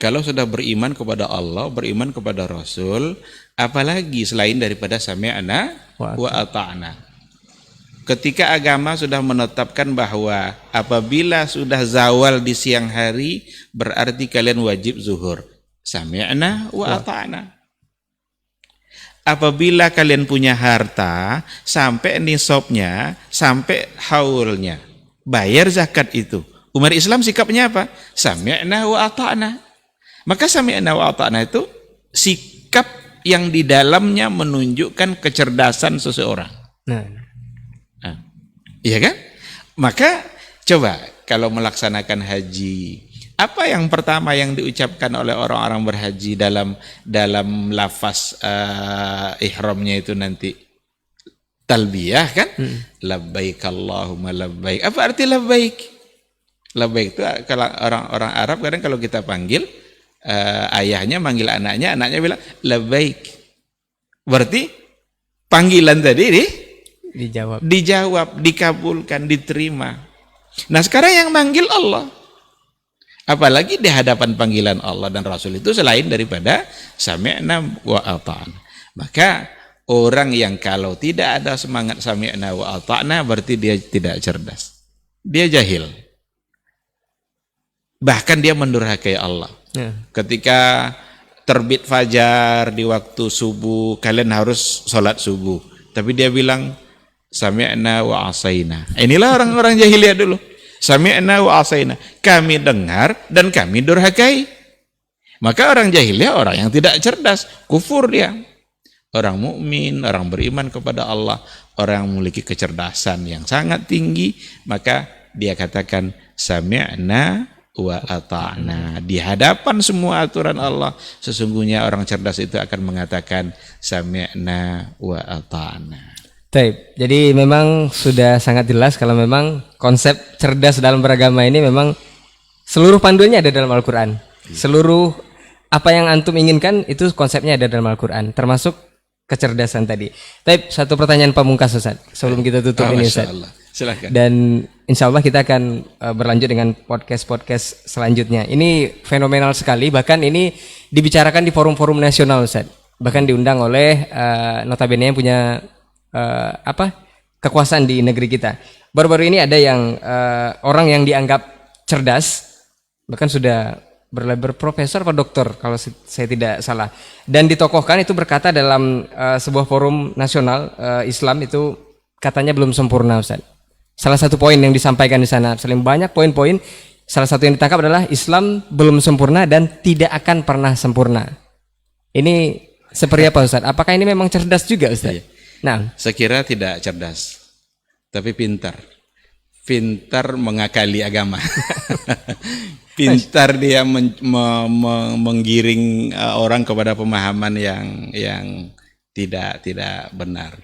Kalau sudah beriman kepada Allah, beriman kepada Rasul, apalagi selain daripada sami'na wa ata'na. Ketika agama sudah menetapkan bahwa apabila sudah zawal di siang hari, berarti kalian wajib zuhur. Sami'na wa ata'na. Apabila kalian punya harta, sampai nisabnya, sampai haulnya, bayar zakat itu. Umat Islam sikapnya apa? Sami'na wa ata'na. Maka sami'na wa ata'na itu sikap yang di dalamnya menunjukkan kecerdasan seseorang. Iya kan? Maka coba kalau melaksanakan haji, apa yang pertama yang diucapkan oleh orang-orang berhaji dalam lafaz ihramnya itu nanti? Talbiyah kan? Labbaik Allahumma labbaik. Apa arti labbaik? Labbaik itu kalau orang-orang Arab kadang kalau kita panggil ayahnya manggil anaknya bilang labbaik. Berarti panggilan tadi dijawab, dikabulkan, diterima. Nah, sekarang yang manggil Allah. Apalagi di hadapan panggilan Allah dan Rasul itu selain daripada sami'na wa ata'na. Maka orang yang kalau tidak ada semangat sami'na wa ata'na berarti dia tidak cerdas. Dia jahil. Bahkan dia mendurhakai Allah. Ketika terbit fajar di waktu subuh, kalian harus sholat subuh. Tapi dia bilang sami'na wa asaina. Inilah orang-orang jahiliyah dulu. Sami'na wa asaina. Kami dengar dan kami durhakai. Maka orang jahiliyah orang yang tidak cerdas, kufur dia. Orang mukmin, orang beriman kepada Allah, orang yang memiliki kecerdasan yang sangat tinggi, maka dia katakan sami'na wa ata'na. Di hadapan semua aturan Allah, sesungguhnya orang cerdas itu akan mengatakan sami'na wa ata'na. Baik, jadi memang sudah sangat jelas kalau memang konsep cerdas dalam beragama ini memang seluruh panduannya ada dalam Al-Quran. Seluruh apa yang antum inginkan itu konsepnya ada dalam Al-Quran, termasuk kecerdasan tadi. Tapi satu pertanyaan pamungkas Ustaz, sebelum kita tutup ini Ustaz. Silakan. Dan insya Allah kita akan berlanjut dengan podcast selanjutnya. Ini fenomenal sekali, bahkan ini dibicarakan di forum-forum nasional Ustaz. Bahkan diundang oleh notabene yang punya kekuasaan di negeri kita. Baru-baru ini ada yang orang yang dianggap cerdas, bahkan sudah berprofesor atau doktor kalau saya tidak salah, dan ditokohkan itu berkata dalam sebuah forum nasional Islam itu katanya belum sempurna Ustaz. Salah satu poin yang disampaikan di sana, selain banyak poin-poin, salah satu yang ditangkap adalah Islam belum sempurna dan tidak akan pernah sempurna. Ini seperti apa Ustaz? Apakah ini memang cerdas juga Ustaz? Nah, saya kira tidak cerdas, tapi pintar mengakali agama. Pintar dia menggiring orang kepada pemahaman yang tidak benar.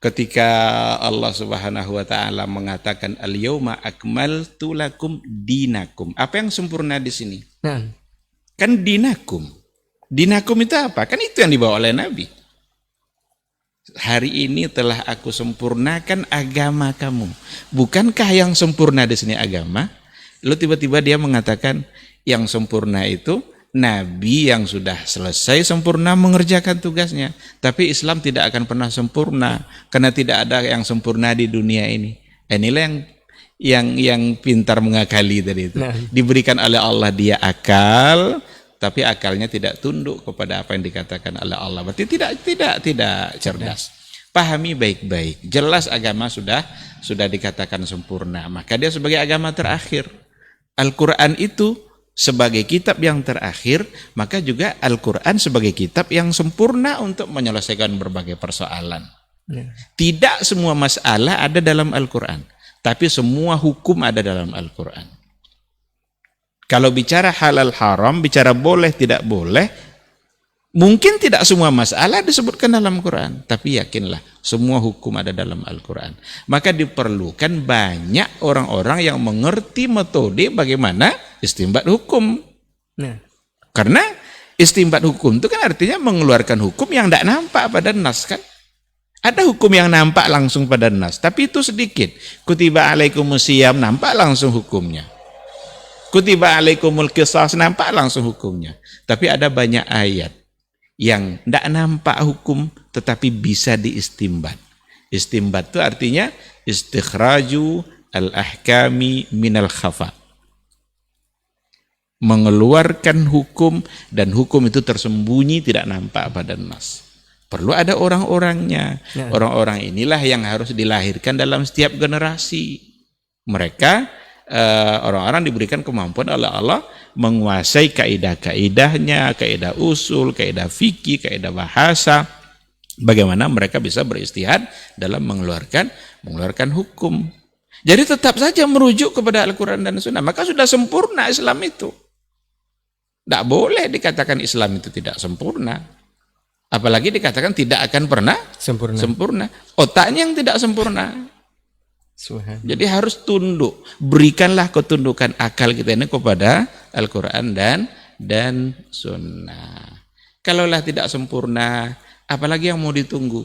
Ketika Allah Subhanahu wa taala mengatakan al-yauma akmaltu lakum dinakum. Apa yang sempurna di sini? Kan dinakum. Dinakum itu apa? Kan itu yang dibawa oleh Nabi. Hari ini telah aku sempurnakan agama kamu. Bukankah yang sempurna di sini agama? Lalu tiba-tiba dia mengatakan yang sempurna itu Nabi yang sudah selesai sempurna mengerjakan tugasnya. Tapi Islam tidak akan pernah sempurna karena tidak ada yang sempurna di dunia ini. Inilah yang pintar mengakali tadi itu. Diberikan oleh Allah dia akal, tapi akalnya tidak tunduk kepada apa yang dikatakan oleh Allah. Berarti tidak cerdas. Pahami baik-baik. Jelas agama sudah dikatakan sempurna. Maka dia sebagai agama terakhir. Al-Quran itu sebagai kitab yang terakhir, maka juga Al-Quran sebagai kitab yang sempurna untuk menyelesaikan berbagai persoalan. Tidak semua masalah ada dalam Al-Quran, tapi semua hukum ada dalam Al-Quran. Kalau bicara halal haram, bicara boleh tidak boleh, mungkin tidak semua masalah disebutkan dalam Quran, tapi yakinlah semua hukum ada dalam Al-Quran. Maka diperlukan banyak orang-orang yang mengerti metode bagaimana istinbat hukum. Karena istinbat hukum itu kan artinya mengeluarkan hukum yang tidak nampak pada nas kan. Ada hukum yang nampak langsung pada nas, tapi itu sedikit. Kutiba alaikumus syiyam nampak langsung hukumnya. Kutiba alaikumul qisas nampak langsung hukumnya. Tapi ada banyak ayat yang tidak nampak hukum tetapi bisa diistimbat. Istimbat itu artinya istikhraju al-ahkami minal khafa. Mengeluarkan hukum dan hukum itu tersembunyi tidak nampak pada nas. Perlu ada orang-orangnya. Orang-orang inilah yang harus dilahirkan dalam setiap generasi. Mereka orang-orang diberikan kemampuan oleh Allah menguasai kaidah-kaidahnya, kaidah usul, kaidah fikih, kaidah bahasa. Bagaimana mereka bisa beristihad dalam mengeluarkan hukum. Jadi tetap saja merujuk kepada Al-Quran dan Sunnah. Maka sudah sempurna Islam itu. Tidak boleh dikatakan Islam itu tidak sempurna. Apalagi dikatakan tidak akan pernah sempurna. Otaknya yang tidak sempurna. Jadi harus tunduk. Berikanlah ketundukan akal kita ini kepada Al-Quran dan Sunnah. Kalaulah tidak sempurna, apalagi yang mau ditunggu?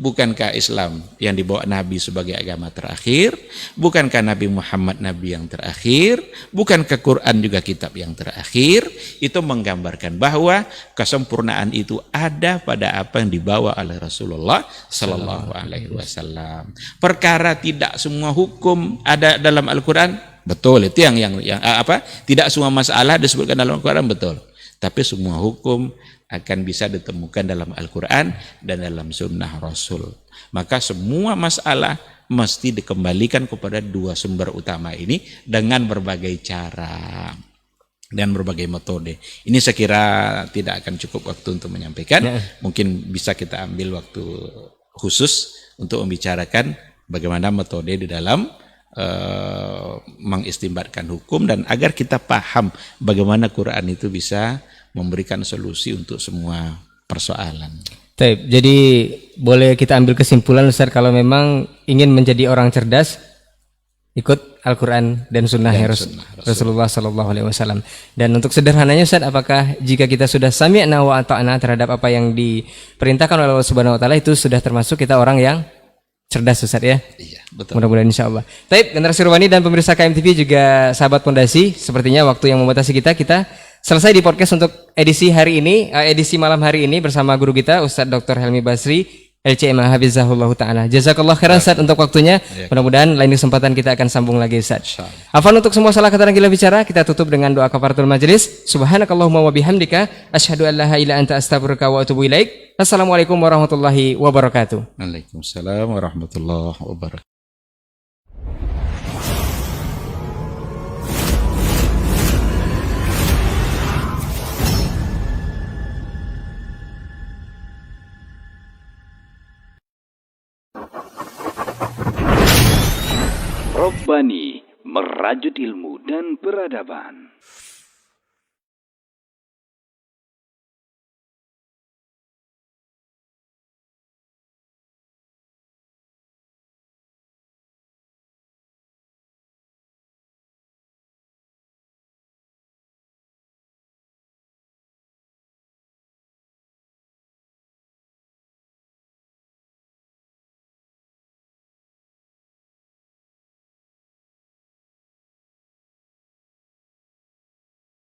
Bukankah Islam yang dibawa Nabi sebagai agama terakhir? Bukankah Nabi Muhammad Nabi yang terakhir? Bukankah Quran juga kitab yang terakhir? Itu menggambarkan bahwa kesempurnaan itu ada pada apa yang dibawa oleh Rasulullah Sallallahu Alaihi Wasallam. Perkara tidak semua hukum ada dalam Al-Quran, betul. Itu yang apa? Tidak semua masalah disebutkan dalam Al-Quran, betul. Tapi semua hukum akan bisa ditemukan dalam Al-Quran dan dalam Sunnah Rasul. Maka semua masalah mesti dikembalikan kepada dua sumber utama ini dengan berbagai cara dan berbagai metode. Ini saya kira tidak akan cukup waktu untuk menyampaikan. Mungkin bisa kita ambil waktu khusus untuk membicarakan bagaimana metode di dalam mengistimbatkan hukum, dan agar kita paham bagaimana Quran itu bisa memberikan solusi untuk semua persoalan. Jadi boleh kita ambil kesimpulan, Ustaz, kalau memang ingin menjadi orang cerdas, ikut Al-Quran dan Sunnah Rasulullah Sallallahu Alaihi Wasallam. Dan untuk sederhananya, Ustaz, apakah jika kita sudah sami'na wa ata'na terhadap apa yang diperintahkan oleh Allah Subhanahu Wa Taala, itu sudah termasuk kita orang yang cerdas, Ustaz, ya? Iya, betul. Mudah-mudahan insya Allah. Generasi Robani dan pemirsa KMTV juga sahabat Pondasi, sepertinya waktu yang membatasi kita selesai di podcast untuk edisi hari ini, edisi malam hari ini bersama guru kita Ustadz Dr. Helmi Basri, LCMA Hafizahullah Ta'ala. Jazakallah khairan, Ustadz, untuk waktunya. Mudah-mudahan lain kesempatan kita akan sambung lagi, Ustadz. Afwan untuk semua salah kata dan gila bicara. Kita tutup dengan doa kafaratul majelis. Subhanakallahumma wa bihamdika asyhadu an la ilaha illa anta astaghfiruka wa atubu ilaik. Assalamualaikum warahmatullahi wabarakatuh. Waalaikumsalam warahmatullahi wabarakatuh. Robbani, merajut ilmu dan peradaban.